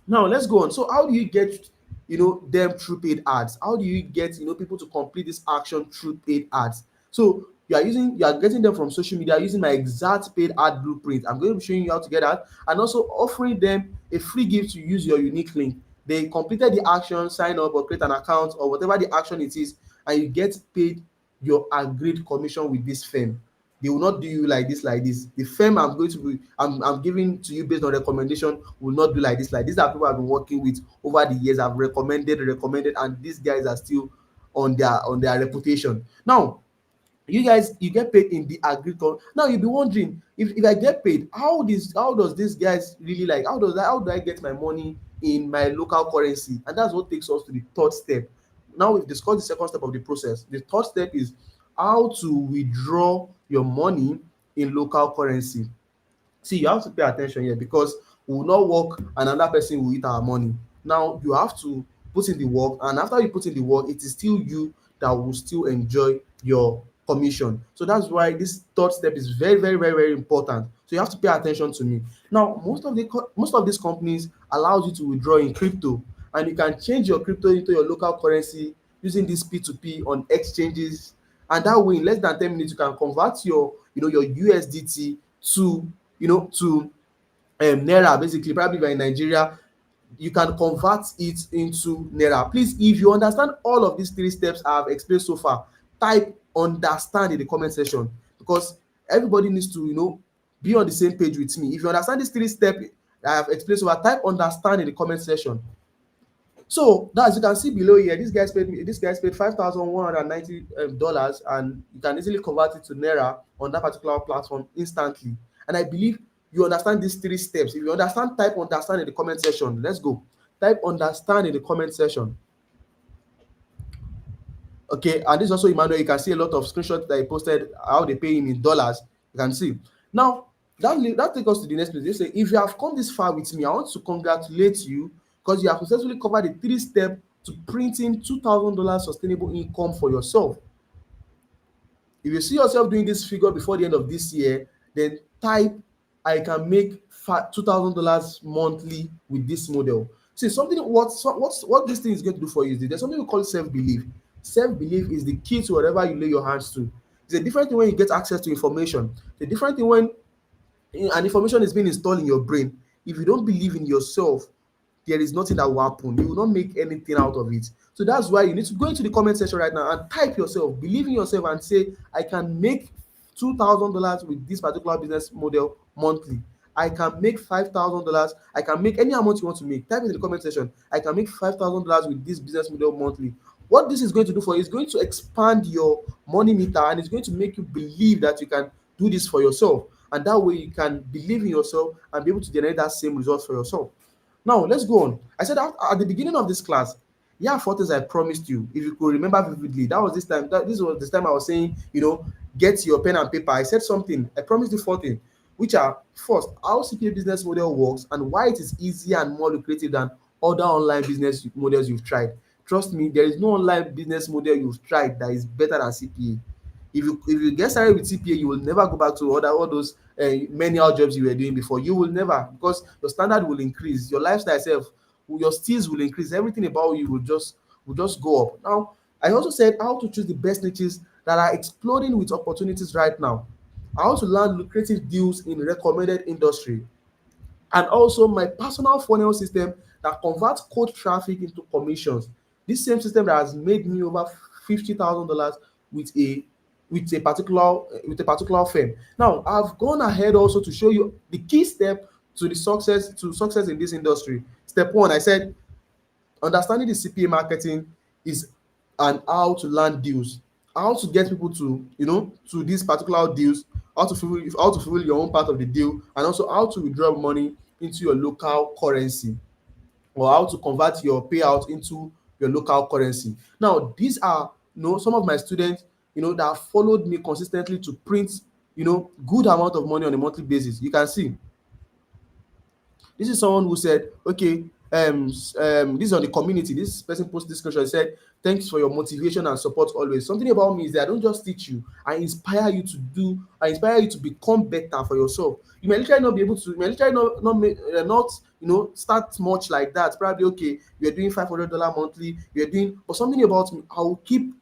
Now, let's go on. So how do you get them through paid ads? How do you get people to complete this action through paid ads? So you are getting them from social media using my exact paid ad blueprint. I'm going to be showing you how to get that, and also offering them a free gift to use your unique link. They completed the action, sign up or create an account or whatever the action it is, and you get paid your agreed commission with this firm. They will not do you like this, like this. The firm I'm giving to you based on recommendation will not do like this, like this. Are people I've been working with over the years. I've recommended, and these guys are still on their reputation. Now, you get paid in the agreed now you'll be wondering, if I get paid, how does this guys really, like, how do I get my money in my local currency? And that's what takes us to the third step. Now we've discussed the second step of the process. The third step is how to withdraw your money in local currency. See, you have to pay attention here, because we will not work and another person will eat our money. Now you have to put in the work, and after you put in the work, it is still you that will still enjoy your commission. So that's why this third step is very, very, very, very important. So you have to pay attention to me. Now, most of these companies allows you to withdraw in crypto, and you can change your crypto into your local currency using this P2P on exchanges. And that way, in less than 10 minutes, you can convert your USDT to to naira. Basically, probably if you're in Nigeria, you can convert it into naira. Please, if you understand all of these three steps I have explained so far, type understand in the comment section, because everybody needs to be on the same page with me. If you understand these three steps I have explained so far, type understand in the comment section. So now, as you can see below here, this guys paid $5,190, and you can easily convert it to naira on that particular platform instantly. And I believe you understand these three steps. If you understand, type understand in the comment section. Let's go. Type understand in the comment section. Okay, and this is also Emmanuel. You can see a lot of screenshots that he posted, how they pay him in dollars. You can see. Now, that takes us to the next place. They say, if you have come this far with me, I want to congratulate you because you have successfully covered the three steps to printing $2,000 sustainable income for yourself. If you see yourself doing this figure before the end of this year, then type I can make $2,000 monthly with this model. See, something what this thing is going to do for you is there's something we call self-belief. Self-belief is the key to whatever you lay your hands to. It's a different thing when you get access to information. It's a different thing when an information is being installed in your brain. If you don't believe in yourself, there is nothing that will happen. You will not make anything out of it. So that's why you need to go into the comment section right now and type yourself, believe in yourself, and say, I can make $2,000 with this particular business model monthly. I can make $5,000. I can make any amount you want to make. Type it in the comment section. I can make $5,000 with this business model monthly. What this is going to do for you is going to expand your money meter, and it's going to make you believe that you can do this for yourself. And that way you can believe in yourself and be able to generate that same result for yourself. Now let's go on. I said at the beginning of this class, yeah, four things I promised you. If you could remember vividly, that was this time. This was this time I was saying, get your pen and paper. I said something. I promised you four things, which are first, how CPA business model works and why it is easier and more lucrative than other online business models you've tried. Trust me, there is no online business model you've tried that is better than CPA. If you get started with CPA, you will never go back to all those manual jobs you were doing before. You will never, because your standard will increase, your lifestyle itself, your skills will increase, everything about you will just go up. Now, I also said how to choose the best niches that are exploding with opportunities right now, how to land lucrative deals in recommended industry, and also my personal funnel system that converts cold traffic into commissions. This same system that has made me over $50,000 with a with a particular firm. Now, I've gone ahead also to show you the key step to success in this industry. Step one, I said understanding the CPA marketing is and how to land deals, how to get people to these particular deals, how to fulfill your own part of the deal, and also how to withdraw money into your local currency, or how to convert your payout into your local currency. Now, these are some of my students that have followed me consistently to print good amount of money on a monthly basis. You can see this is someone who said, okay, this is on the community. This person posted this question, said, thanks for your motivation and support always. Something about me is that I don't just teach you, I inspire you to become better for yourself. You may literally not be able to, you may literally not start much like that. Probably, okay, you're doing $500 monthly, but something about me, I will keep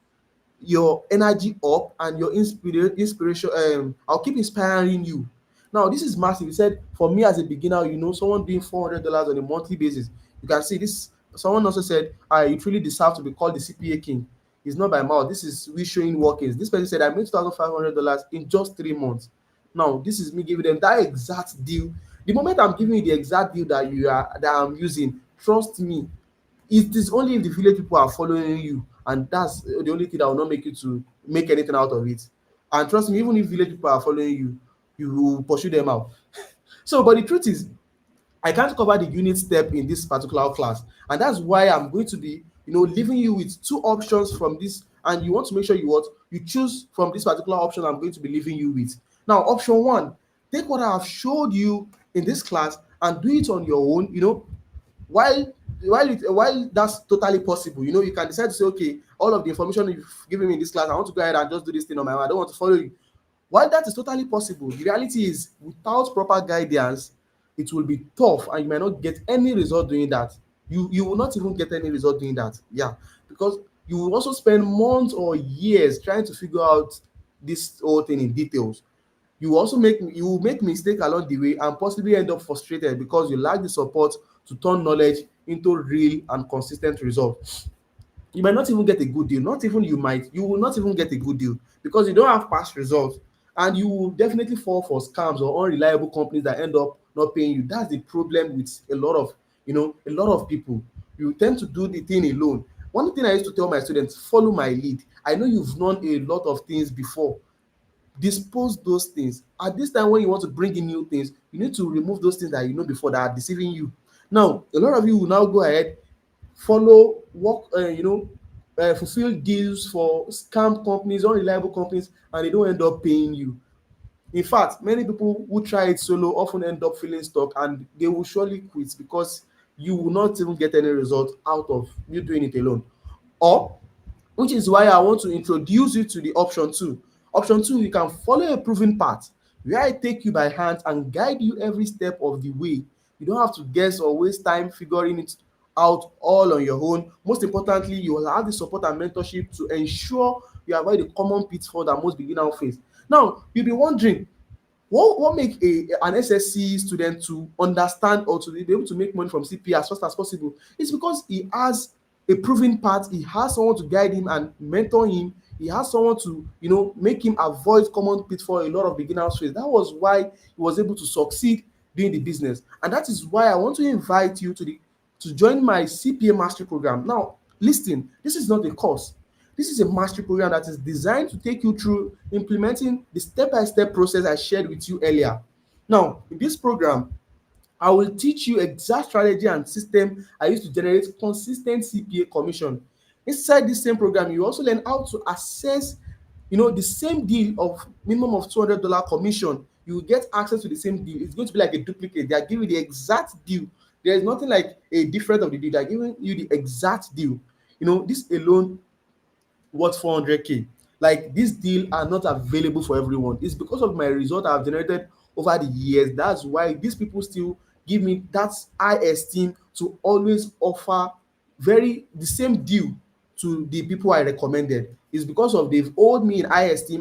your energy up and your inspiration. I'll keep inspiring you. Now, this is massive. He said, for me as a beginner, someone doing $400 on a monthly basis. You can see this. Someone also said, you truly deserve to be called the CPA king. It's not by mouth. This is we showing workings. This person said, I made $2,500 in just 3 months. Now, this is me giving them that exact deal. The moment I'm giving you the exact deal that I'm using, trust me, it is only if the village people are following you, and that's the only thing that will not make you to make anything out of it. And trust me, even if village people are following you, you will pursue them out. So, but the truth is, I can't cover the unit step in this particular class, and that's why I'm going to be, leaving you with two options from this, and you want to make sure you choose from this particular option I'm going to be leaving you with. Now, option one, take what I have showed you in this class and do it on your own. While while that's totally possible, you can decide to say, okay, all of the information you've given me in this class, I want to go ahead and just do this thing on my own. I don't want to follow you. While that is totally possible, the reality is without proper guidance, it will be tough and you might not get any result doing that. You will not even get any result doing that. Yeah, because you will also spend months or years trying to figure out this whole thing in details. You will make mistake along the way and possibly end up frustrated because you lack the support to turn knowledge into real and consistent results. You might not even get a good deal. Not even you will not even get a good deal because you don't have past results, and you will definitely fall for scams or unreliable companies that end up not paying you. That's the problem with a lot of people. You tend to do the thing alone. One thing I used to tell my students: follow my lead. I know you've known a lot of things before. dispose those things. At this time when you want to bring in new things, you need to remove those things that you know before that are deceiving you. Now a lot of you will now go ahead, follow work, fulfill deals for scam companies, unreliable companies, and they don't end up paying you. In fact, many people who try it solo often end up feeling stuck, and they will surely quit because you will not even get any result out of you doing it alone. Or, which is why I want to introduce you to the option two. Option two, you can follow a proven path where I take you by hand and guide you every step of the way. You don't have to guess or waste time figuring it out all on your own. Most importantly, you will have the support and mentorship to ensure you avoid the common pitfall that most beginners face. Now, you'll be wondering, what make an SSC student to understand or to be able to make money from CPA as fast as possible? It's because he has a proven path, he has someone to guide him and mentor him, he has someone to make him avoid common pitfall a lot of beginners face. That was why he was able to succeed doing the business, and that is why I want to invite you to join my CPA Mastery program. Now listen, this is not a course. This is a mastery program that is designed to take you through implementing the step-by-step process I shared with you earlier. Now, in this program, I will teach you exact strategy and system I use to generate consistent CPA commission. Inside this same program, you also learn how to assess, the same deal of minimum of $200 commission. You will get access to the same deal. It's going to be like a duplicate. They are giving you the exact deal. There is nothing like a difference of the deal. They are giving you the exact deal. This alone worth 400K. Like, this deal are not available for everyone. It's because of my result I've generated over the years. That's why these people still give me that high esteem to always offer the same deal to the people I recommended. It's because of they've owed me in high esteem.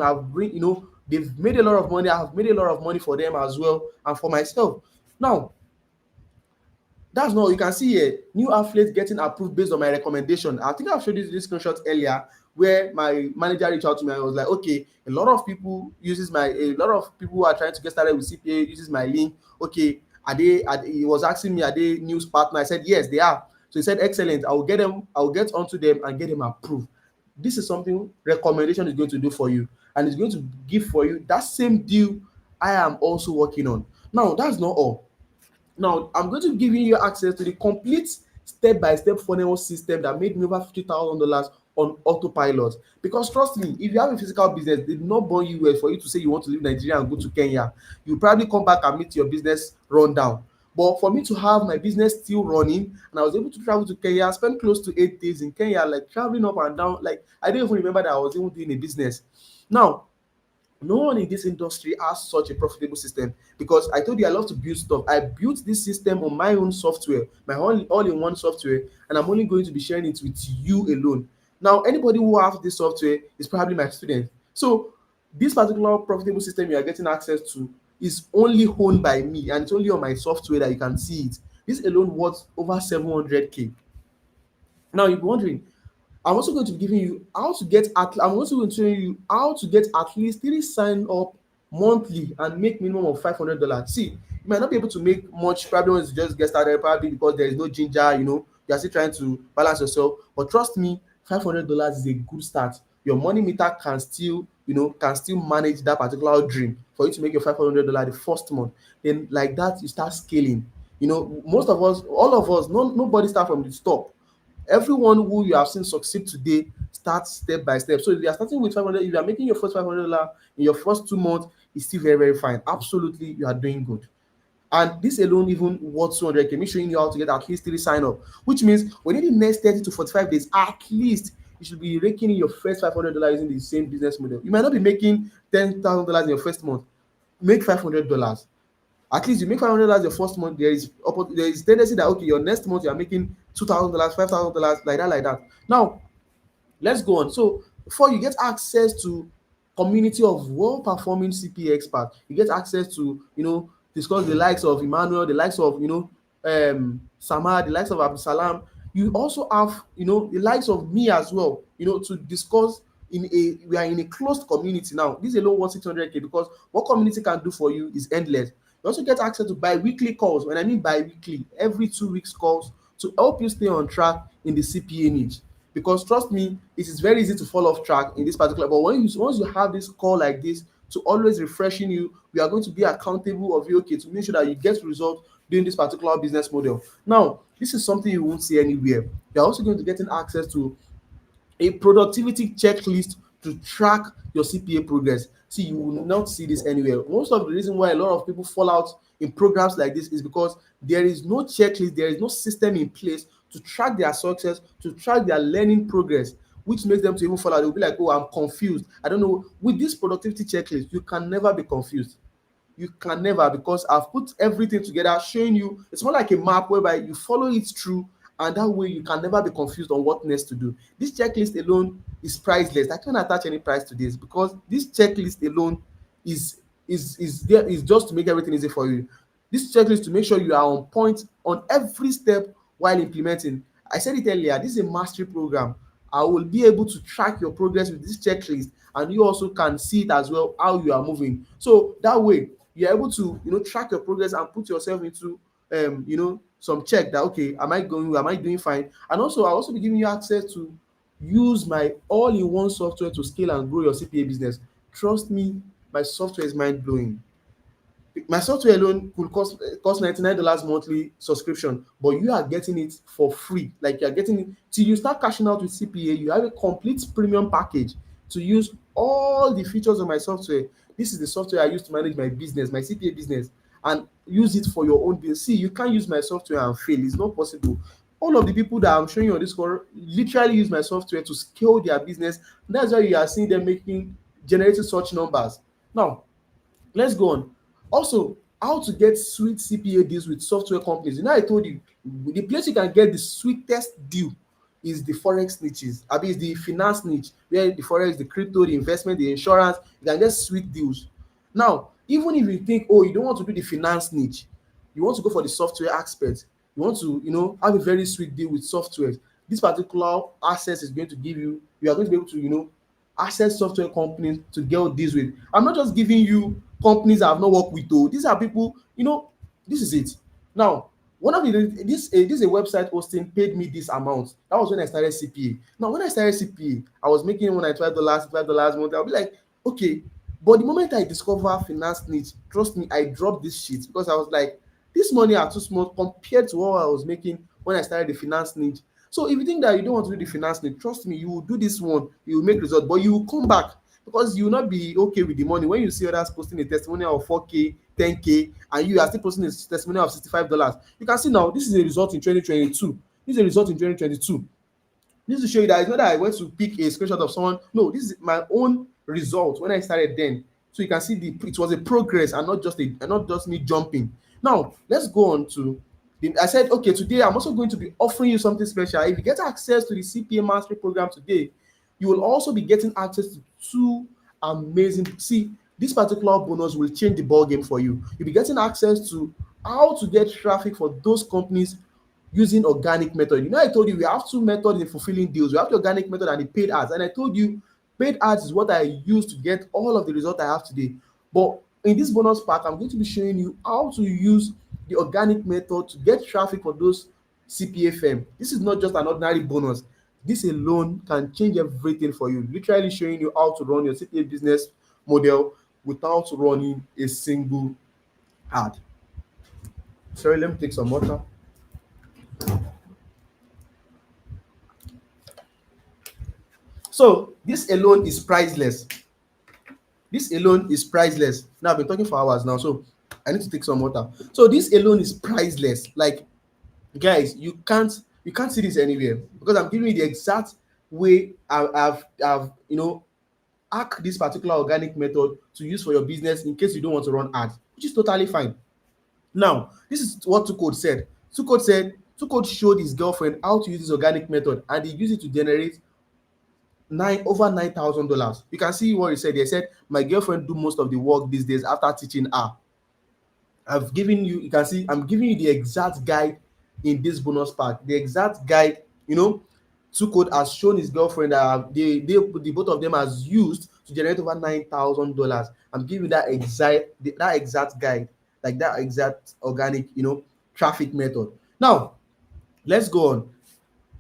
They've made a lot of money. I've made a lot of money for them as well and for myself. Now, that's not all. You can see here new affiliates getting approved based on my recommendation. I think I've showed you this screenshot earlier where my manager reached out to me and I was like, okay, a lot of people who are trying to get started with CPA uses my link. Okay, he was asking me, are they news partner? I said yes, they are. So he said, excellent, I will get onto them and get them approved. This is something recommendation is going to do for you, and it's going to give for you that same deal I am also working on. Now, that's not all. Now, I'm going to give you access to the complete step-by-step funnel system that made me over $50,000 on autopilot. Because trust me, if you have a physical business, they did not born you well for you to say you want to leave Nigeria and go to Kenya. You probably come back and meet your business run down. But for me to have my business still running, and I was able to travel to Kenya, spend close to 8 days in Kenya, like traveling up and down, like I don't even remember that I was even doing a business. Now, no one in this industry has such a profitable system, because I told you I love to build stuff. I built this system on my own software, my all-in-one software, and I'm only going to be sharing it with you alone. Now, anybody who has this software is probably my student. So this particular profitable system you are getting access to is only owned by me, and it's only on my software that you can see it. This alone worth over 700K. Now you'll be wondering, I'm also going to be giving you how to get I'm also going to show you how to get at least 3 sign up monthly and make minimum of $500. See, you might not be able to make much probably when you just get started, probably because there is no ginger, you are still trying to balance yourself. But trust me, $500 is a good start. Your money meter can still manage that particular dream for you to make your $500 the first month. Then like that, you start scaling. Most of us, all of us, nobody start from the top. Everyone who you have seen succeed today starts step by step. So if you are starting with 500, if you are making your first $500 in your first 2 months, it's still very, very fine. Absolutely, you are doing good. And this alone even worth 200K, me showing you how to get at least 3 sign up, which means within the next 30 to 45 days, at least you should be raking in your first $500 using the same business model. You might not be making $10,000 in your first month. Make $500. At least you make $500 your first month. There is tendency that okay, your next month you are making $2,000, $5,000, like that. Now let's go on. So before you get access to community of well-performing CPA experts, you get access to discuss the likes of Emmanuel, the likes of Samad, the likes of Abdulsalam. You also have the likes of me as well. To discuss we are in a closed community now. This alone worth 600K, because what community can do for you is endless. You also get access to bi-weekly calls. When I mean bi-weekly, every 2 weeks calls to help you stay on track in the CPA niche. Because trust me, it is very easy to fall off track in this particular. But once you have this call like this to always refreshing you. We are going to be accountable of you, okay, to make sure that you get results doing this particular business model. Now, this is something you won't see anywhere. You're also going to getting access to a productivity checklist to track your CPA progress. See, you will not see this anywhere. Most of the reason why a lot of people fall out in programs like this is because there is no checklist, there is no system in place to track their success, to track their learning progress, which makes them to even fall out. They'll be like, oh, I'm confused. I don't know. With this productivity checklist, you can never be confused. You can never, because I've put everything together showing you. It's more like a map whereby you follow it through, and that way you can never be confused on what next to do. This checklist alone is priceless. I can't attach any price to this because this checklist alone is is just to make everything easy for you. This checklist to make sure you are on point on every step while implementing. I said it earlier, this is a mastery program. I will be able to track your progress with this checklist, and you also can see it as well how you are moving. So that way you're able to, track your progress and put yourself into some check that, okay, am I doing fine? And also I'll also be giving you access to use my all-in-one software to scale and grow your CPA business. Trust me, my software is mind-blowing. My software alone could cost $99 monthly subscription, but you are getting it for free. Like, you are getting it till you start cashing out with CPA. You have a complete premium package to use all the features of my software. This is the software I use to manage my business, my CPA business, and use it for your own business. See, you can't use my software and fail. It's not possible. All of the people that I'm showing you on this call literally use my software to scale their business. That's why you are seeing them generating such numbers. Now, let's go on. Also, how to get sweet CPA deals with software companies. I told you the place you can get the sweetest deal is the forex niches. I mean, it's the finance niche, where the forex, the crypto, the investment, the insurance, you can get sweet deals. Now, even if you think, oh, you don't want to do the finance niche, you want to go for the software aspect, you want to, have a very sweet deal with software. This particular access is going to give you, you are going to be able to, access software companies to get deals with. I'm not just giving you companies I have not worked with though. These are people, this is it. Now, one of the this is a website hosting paid me this amount. That was when I started CPA. Now, when I started CPA, I was making when I $12 a month. I'll be like, okay. But the moment I discover finance niche, trust me, I dropped this shit because I was like, this money are too small compared to what I was making when I started the finance niche. So if you think that you don't want to do the finance niche, trust me, you will do this one, you will make results, but you will come back because you will not be okay with the money when you see others posting a testimonial of 4K, 10K, and you are still posting a testimonial of $65. You can see now this is a result in 2022. This is a result in 2022. This to show you that it's not that I went to pick a screenshot of someone. No, this is my own result when I started then. So you can see it was a progress and not just me jumping. Now let's go on to I said, okay, today I'm also going to be offering you something special. If you get access to the CPA Mastery program today, you will also be getting access to two amazing. See, this particular bonus will change the ball game for you. You'll be getting access to how to get traffic for those companies using organic method. I told you we have two methods in fulfilling deals. We have the organic method and the paid ads. And I told you paid ads is what I use to get all of the results I have today. But in this bonus pack, I'm going to be showing you how to use the organic method to get traffic for those CPA firm. This is not just an ordinary bonus. This alone can change everything for you. Literally showing you how to run your CPA business model without running a single ad. Sorry, let me take some water. So this alone is priceless. This alone is priceless. Now I've been talking for hours now, so I need to take some water. So this alone is priceless. Like, guys, you can't see this anywhere because I'm giving you the exact way I've hack this particular organic method to use for your business in case you don't want to run ads, which is totally fine. Now, this is what Tucode said. Tucode showed his girlfriend how to use this organic method, and he used it to generate over $9,000. You can see what he said. He said, "My girlfriend do most of the work these days after teaching her." You can see I'm giving you the exact guide in this bonus pack. The exact guide, Tucode has shown his girlfriend that the both of them has used to generate over $9,000. I'm giving that exact guide, like that exact organic, traffic method. Now, let's go on.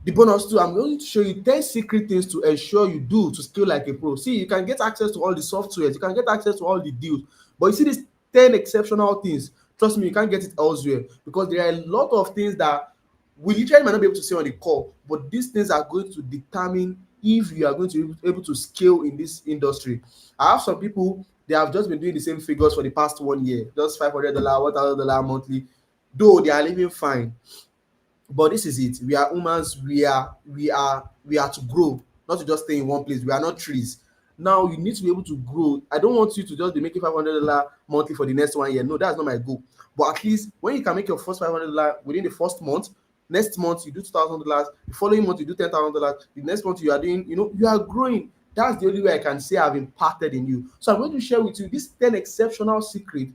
The bonus too, I'm going to show you 10 secret things to ensure you do to scale like a pro. See, you can get access to all the softwares, you can get access to all the deals, but you see these 10 exceptional things, trust me, you can't get it elsewhere, because there are a lot of things that we literally might not be able to say on the call, but these things are going to determine if you are going to be able to scale in this industry. I have some people, they have just been doing the same figures for the past 1 year, just $500, $1,000 monthly, though they are living fine. But this is it. We are humans. We are to grow, not to just stay in one place. We are not trees. Now you need to be able to grow. I don't want you to just be making $500 monthly for the next 1 year. No, that's not my goal. But at least when you can make your first $500 within the first month, next month you do $2,000, the following month you do $10,000, the next month you are doing, you are growing. That's the only way I can say I've impacted in you. So I'm going to share with you these 10 exceptional secrets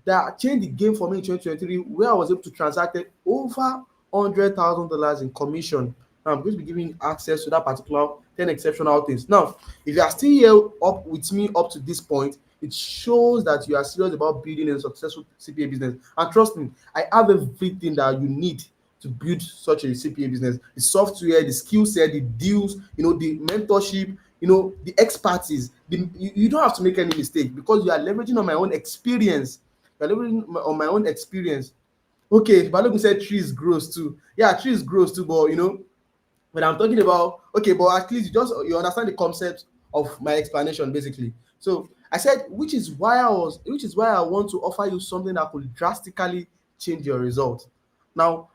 that changed the game for me in 2023, where I was able to transact over $100,000 in commission. Now I'm going to be giving you access to that particular 10 exceptional things. Now, if you are still here up with me up to this point, it shows that you are serious about building a successful CPA business. And trust me, I have everything that you need to build such a CPA business: the software, the skill set, the deals, the mentorship, the expertise. You don't have to make any mistake, because you are leveraging on my own experience. You are leveraging on my own experience. Okay, Balogun said trees grows too. Yeah, trees grows too, but when I'm talking about, okay, but at least you understand the concept of my explanation basically. So I said, which is why I want to offer you something that could drastically change your result. Now,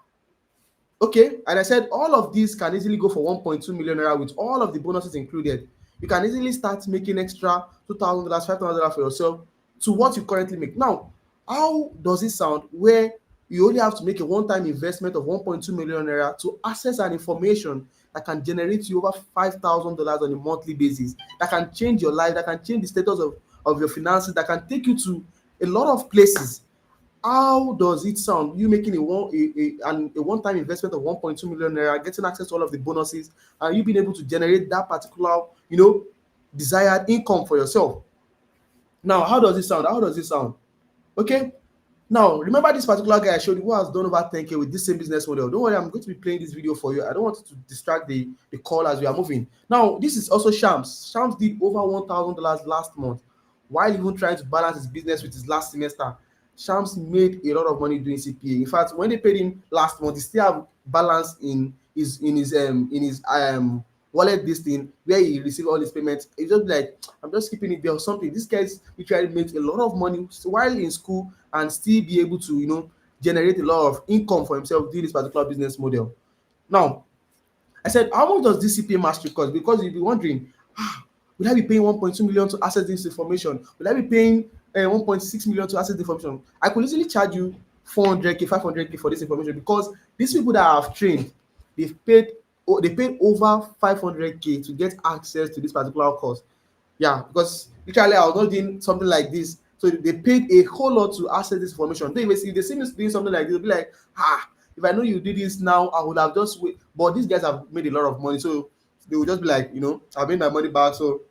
okay, and I said all of these can easily go for 1.2 million naira with all of the bonuses included. You can easily start making extra $2,000, $5,000 for yourself to what you currently make. Now, how does it sound where you only have to make a one-time investment of 1.2 million naira to access an information that can generate you over $5,000 on a monthly basis, that can change your life, that can change the status of your finances, that can take you to a lot of places? How does it sound? You making a one-time investment of 1.2 million naira, getting access to all of the bonuses, and you being able to generate that particular, desired income for yourself. Now, how does it sound? How does it sound? Okay. Now, remember this particular guy I showed you who has done over 10K with this same business model. Don't worry, I'm going to be playing this video for you. I don't want to distract the call as we are moving. Now, this is also Shams. Shams did over $1,000 last month while even trying to balance his business with his last semester. Shams made a lot of money doing CPA. In fact, when they paid him last month, he still have balance in his wallet, this thing where he received all his payments. It's just like, I'm just keeping it there or something. This guy's literally makes a lot of money while in school and still be able to generate a lot of income for himself doing this particular business model. Now, I said, how much does this CPA mastery cost? Because you'll be wondering, will I be paying 1.2 million to access this information? Will I be paying 1.6 million to access the information? I could easily charge you 400K, 500K for this information, because these people that I have trained, they paid over 500K to get access to this particular course. Yeah, because literally I was not doing something like this. So they paid a whole lot to access this information. They if they see me doing something like this, they'll be like, if I know you did this now, I would have just wait. But these guys have made a lot of money. So they will just be like, I've made my money back. So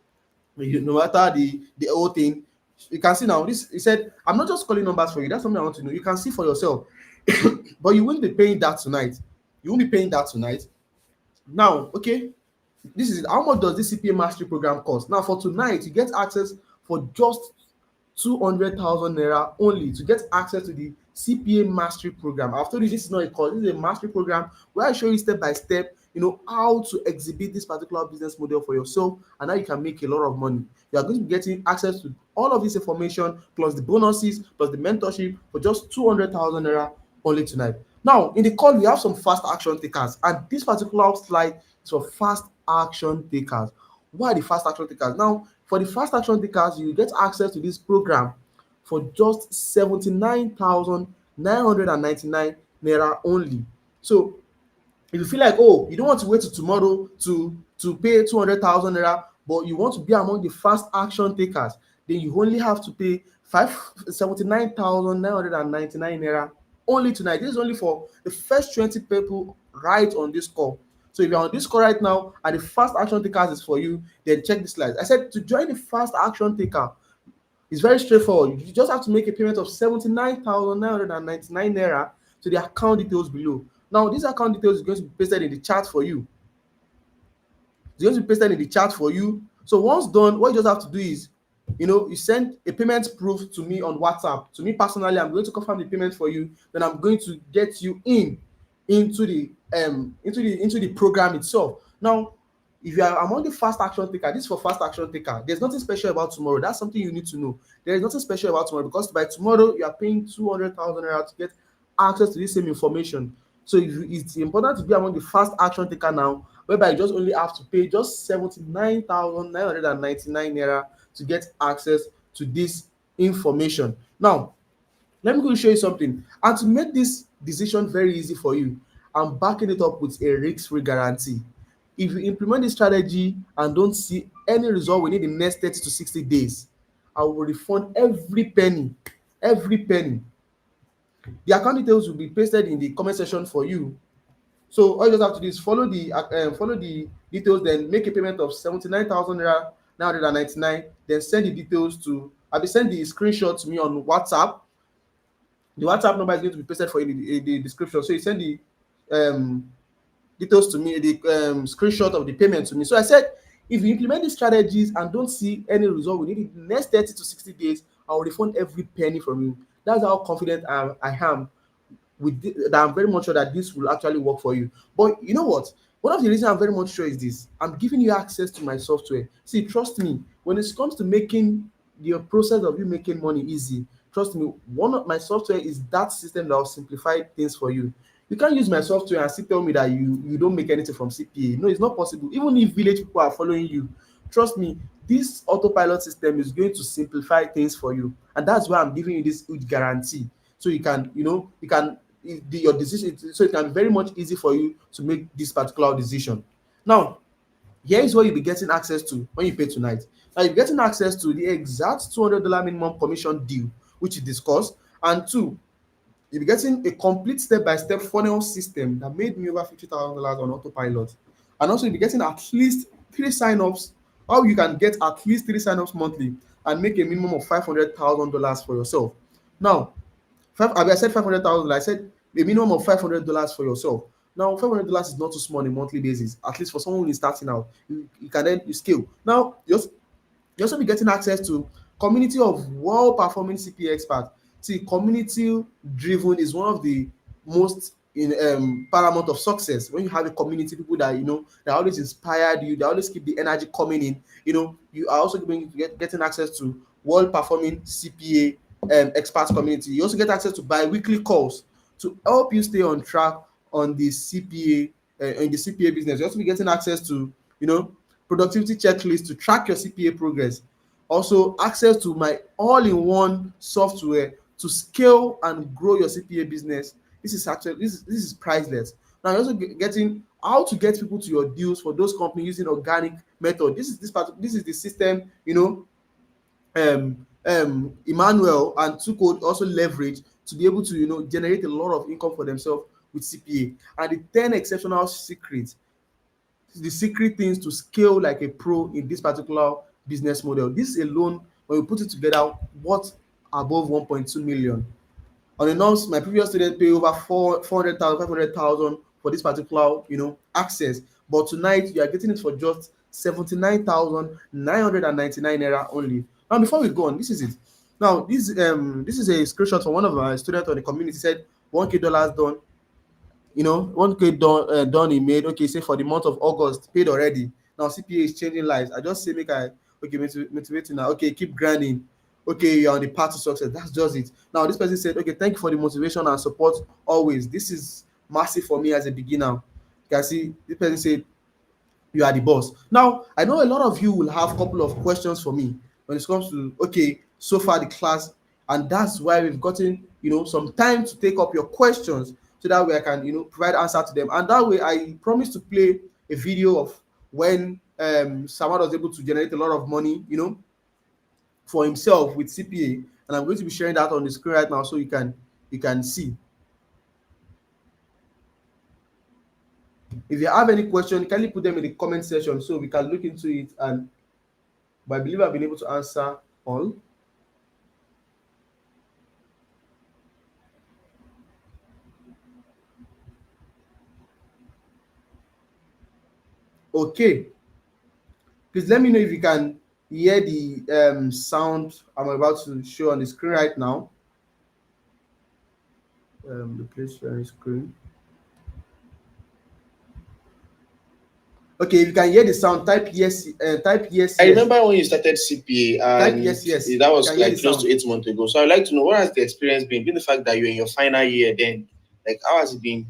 no matter the whole thing, you can see now. This, he said, I'm not just calling numbers for you. That's something I want to know. You can see for yourself. But you won't be paying that tonight. You won't be paying that tonight. Now, okay, this is how much does this CPA Mastery program cost? Now, for tonight, you get access for just 200,000 naira only to get access to the CPA Mastery program. I've told you this is not a course, this is a mastery program where I show you step by step, how to exhibit this particular business model for yourself and how you can make a lot of money. You are going to be getting access to all of this information, plus the bonuses, plus the mentorship for just 200,000 naira only tonight. Now, in the call, we have some fast action takers, and this particular slide is for fast action takers. Why the fast action takers? Now, for the fast action takers, you get access to this program for just 79,999 naira only. So if you feel like, oh, you don't want to wait till tomorrow to pay 200,000 naira, but you want to be among the fast action takers, then you only have to pay 79,999 naira only tonight. This is only for the first 20 people right on this call. So if you're on this call right now and the fast action takers is for you, then check this slide. I said to join the fast action taker, it's very straightforward. You just have to make a payment of 79,999 naira to the account details below. Now, this account details is going to be pasted in the chat for you. It's going to be pasted in the chat for you. So once done, what you just have to do is, you send a payment proof to me on WhatsApp. To me personally, I'm going to confirm the payment for you. Then I'm going to get you into the program itself. Now, if you are among the fast action taker, this is for fast action taker. There's nothing special about tomorrow. That's something you need to know. There is nothing special about tomorrow, because by tomorrow you are paying 200,000 naira to get access to this same information. So it's important to be among the fast action taker now, whereby you just only have to pay just 79,999 naira to get access to this information. Now, let me go show you something. And to make this decision very easy for you, I'm backing it up with a risk-free guarantee. If you implement this strategy and don't see any result within the next 30 to 60 days, I will refund every penny. Every penny. The account details will be pasted in the comment section for you. So all you just have to do is follow the details, then make a payment of 79,000 naira 999, then send the details to I will send the screenshot to me on WhatsApp. The WhatsApp number is going to be pasted for you in the description. So you send the um, details to me, the screenshot of the payment to me. So I said, if you implement these strategies and don't see any result within the next 30 to 60 days, I will refund every penny from you. That's how confident I am that I'm very much sure that this will actually work for you. But you know what? One of the reasons I'm very much sure is this: I'm giving you access to my software. See, trust me, when it comes to making the process of you making money easy, trust me, one of my software is that system that will simplify things for you. You can't use my software and still tell me that you don't make anything from CPA. No, it's not possible. Even if village people are following you, trust me, this autopilot system is going to simplify things for you, and that's why I'm giving you this huge guarantee. So your decision, so it can be very much easy for you to make this particular decision. Now, here is what you'll be getting access to when you pay tonight. Now, you're getting access to the exact $200 minimum commission deal, which is discussed, and two, you'll be getting a complete step-by-step funnel system that made me over $50,000 on autopilot. And also, you'll be getting at least three sign-ups, how you can get at least three sign-ups monthly and make a minimum of $500,000 for yourself. Now, I said 500,000. I said a minimum of $500 for yourself. Now, $500 is not too small on a monthly basis. At least for someone who is starting out, you can then you scale. Now, you also be getting access to community of well-performing CPA experts. See, community driven is one of the most in paramount of success. When you have a community, people that that always inspired you, they always keep the energy coming in. You are also getting access to well-performing CPA experts community. You also get access to bi-weekly calls to help you stay on track on the CPA in the CPA business. You also be getting access to productivity checklist to track your CPA progress. Also, access to my all-in-one software to scale and grow your CPA business. This is priceless. Now, you're also getting how to get people to your deals for those companies using organic method. This is the system, Emmanuel and Tucode also leverage to be able to generate a lot of income for themselves with CPA. And the 10 exceptional secrets, the secret things to scale like a pro in this particular business model. This alone, when we put it together, what above 1.2 million. On a norms, my previous student pay over 400,000, 500,000 for this particular access. But tonight you are getting it for just 79,999 naira only. Now, before we go on, this is it. Now, this is a screenshot from one of my students on the community. Said $1K done, 1K done he made. Okay, say for the month of August, paid already. Now CPA is changing lives. I just say, make I okay, motivate you now. Okay, keep grinding. Okay, you're on the path to success. That's just it. Now this person said, okay, thank you for the motivation and support always. This is massive for me as a beginner. You can see this person said, you are the boss. Now, I know a lot of you will have a couple of questions for me when it comes to, okay, so far the class, and that's why we've gotten, some time to take up your questions so that way I can, provide answer to them. And that way I promise to play a video of when someone was able to generate a lot of money, for himself with CPA, and I'm going to be sharing that on the screen right now so you can see. If you have any question, kindly put them in the comment section so we can look into it, and but I believe I've been able to answer all. Okay. Please let me know if you can hear the sound I'm about to show on the screen right now. The place sharing screen. Okay, if you can hear the sound, type yes. Type yes. I Yes. remember when you started CPA, Type and yes. Yes. that You was can hear the like close sound. to 8 months ago. So I'd like to know, what has the experience been? Being the fact that you're in your final year then, like how has it been?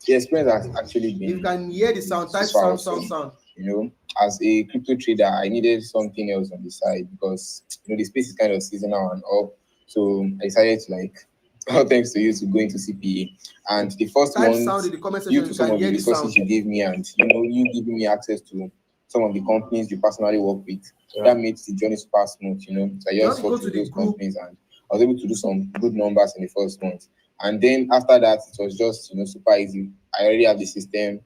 The experience has actually If you been can hear the sound, type super sound, awesome. sound, sound. You know, as a crypto trader, I needed something else on the side because the space is kind of seasonal and all. So I decided to like, all thanks to you, to go into CPA. And the first Type sound month, in the comment due section. to You some can of the hear the resources sound. you gave me, and you giving me access to some of the companies you personally work with, Yeah. that made the journey super smooth. So I Just just go worked to with the those group. companies, and I was able to do some good numbers in the first month. And then after that, it was just super easy. I already have the system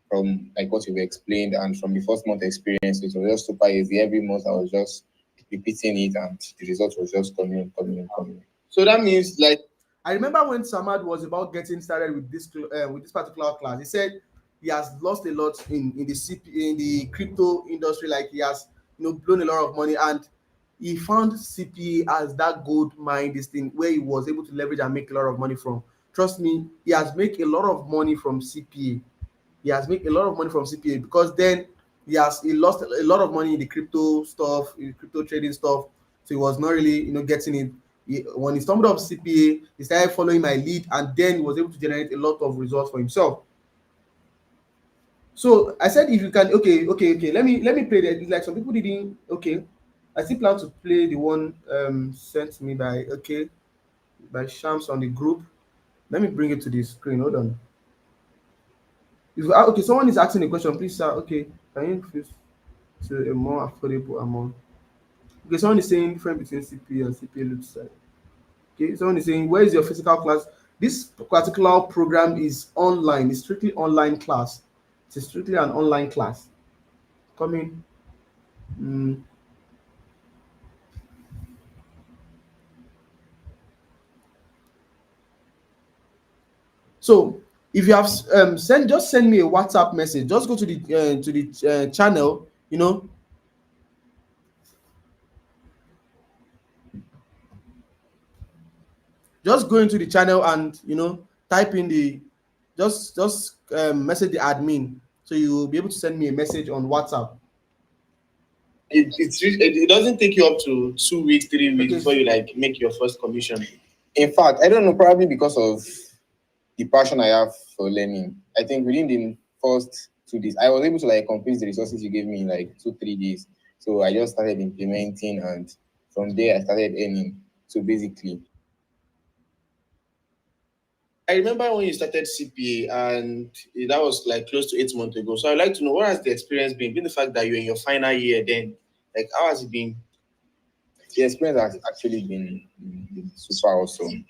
from like what you've explained, and from the first month experience, it was just super easy. Every month I was just repeating it, and the result was just coming in, coming in, coming in. So that means like, I remember when Samad was about getting started with this particular class. He said he has lost a lot in the in the crypto industry. Like he has blown a lot of money, and he found CPA as that gold mine, this thing where he was able to leverage and make a lot of money from. Trust me, he has made a lot of money from CPA. He has made a lot of money from CPA because then he lost a lot of money in the crypto stuff, in crypto trading stuff. So he was not really getting it. When he stumbled up CPA, he started following my lead, and then he was able to generate a lot of results for himself. So I said, if you can, okay, let me play that. Like some people didn't. Okay, I still plan to play the one sent to me by Shams on the group. Let me bring it to the screen. Hold on. Okay, someone is asking a question. Please, sir. Okay, can you increase to a more affordable amount? Okay, someone is saying difference between CPA and CPA looks like. Okay, someone is saying, where is your physical class? This particular program is online. It's strictly online class. It's strictly an online class. Coming. Mm. So if you have send me a WhatsApp message. Just go to the channel. Just go into the channel and type in the message the admin, so you will be able to send me a message on WhatsApp. it doesn't take you up to 2 weeks, 3 weeks Okay. before you like make your first commission. In fact, I don't know, probably because of the passion I have for learning. I think within the first 2 days, I was able to like complete the resources you gave me in like 2, 3 days. So I just started implementing, and from there I started earning. So basically, I remember when you started CPA, and that was like close to 8 months ago. So I'd like to know, what has the experience been? Being the fact that you're in your final year then, like how has it been? The experience has actually been super awesome.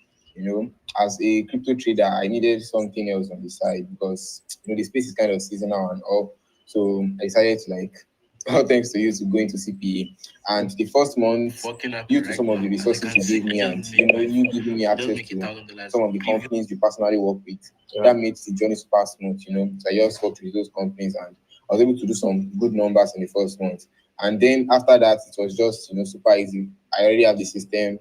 As a crypto trader, I needed something else on the side because the space is kind of seasonal and all. So I decided to like, all thanks to you, to go into CPA. And the first month, due to some of the resources you gave me, and you giving me access to some of the companies you personally work with, that made the journey super smooth. So I just worked with those companies, and I was able to do some good numbers in the first month. And then after that, it was just super easy. I already have the system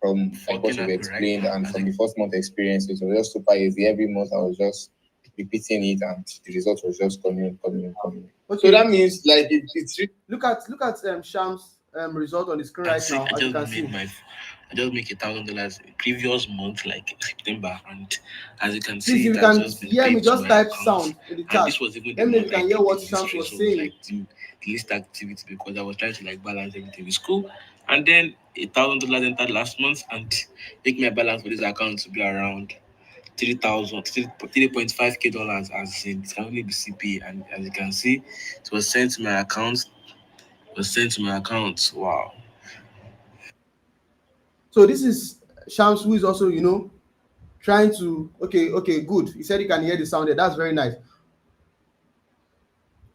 from like what you've explained, and from the first month experience, it was just super easy. Every month I was just repeating it, and the result was just coming in, coming in, coming in. Okay. So that means like it's look at Shams result on the screen right now. As you can see, I just make $1,000 previous month, like September, and as you can please, see, if it you has can just been hear me, paid to just my type account. sound in the And chat. this was even the Let me know if month you I can hear did the what least Shams was resource, saying. like the least activity, because I was trying to like balance everything with school. And then $1,000 entered last month, and make my balance for this account to be around 3.5k dollars, as in it can only be CPA. And as you can see, it was sent to my account. It was sent to my account. Wow. So this is Shams, who is also trying to. Okay, good. He said he can hear the sound there. That's very nice.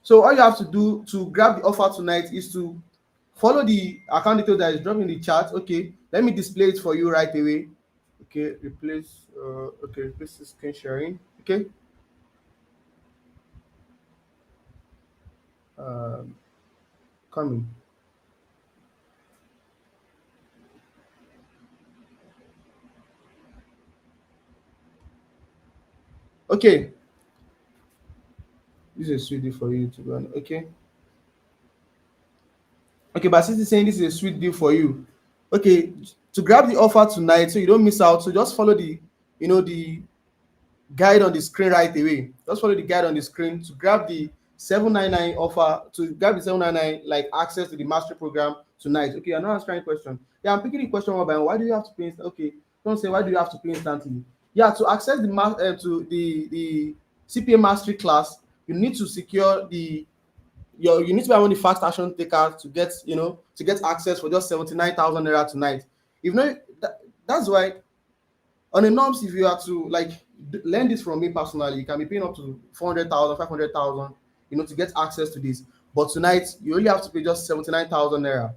So all you have to do to grab the offer tonight is to follow the account details that is dropped in the chat. Okay, let me display it for you right away. Okay, replace the screen sharing. Okay. Coming. Okay, this is a sweet deal for you to run. Okay. Okay, but since he's saying this is a sweet deal for you, okay, to grab the offer tonight so you don't miss out. So just follow the guide on the screen right away. Just follow the guide on the screen to grab the 799 offer, to grab the 799 like access to the mastery program tonight. Okay, I'm not answering question. Yeah, I'm picking the question one by one. Why do you have to pay okay, don't say why do you have to pay instantly. Yeah, to access the CPA mastery class, you need to secure you need to be among the fast action takers to get to get access for just 79,000 naira tonight. If not, that's why on the norms, if you are to like learn this from me personally, you can be paying up to 400,000, 500,000, to get access to this. But tonight, you only have to pay just 79,000 naira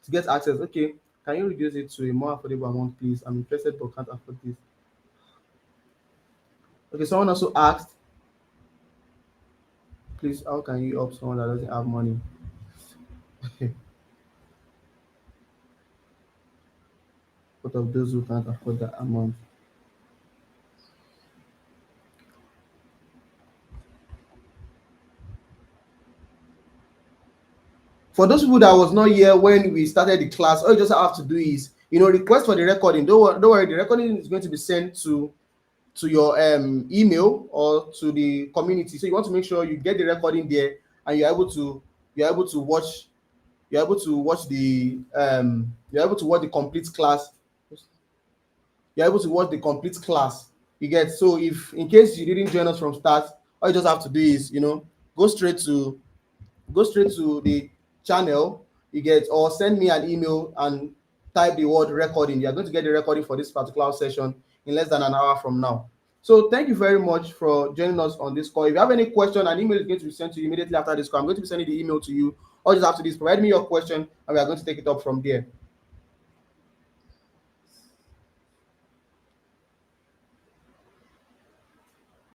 to get access. Okay, can you reduce it to a more affordable amount, please? I'm interested but can't afford this. Okay, someone also asked, please, how can you help someone that doesn't have money? What of those who can't afford that amount? For those people that was not here when we started the class, all you just have to do is request for the recording. Don't worry, the recording is going to be sent to your email or to the community. So you want to make sure you get the recording there and you're able to watch the complete class. You're able to watch the complete class. You get, so if in case you didn't join us from start, all you just have to do is go straight to the channel, you get, or send me an email and type the word recording. You're going to get the recording for this particular session in less than an hour from now. So thank you very much for joining us on this call. If you have any question, an email is going to be sent to you immediately after this call. I'm going to be sending the email to you. All you just have to do is provide me your question and we are going to take it up from there.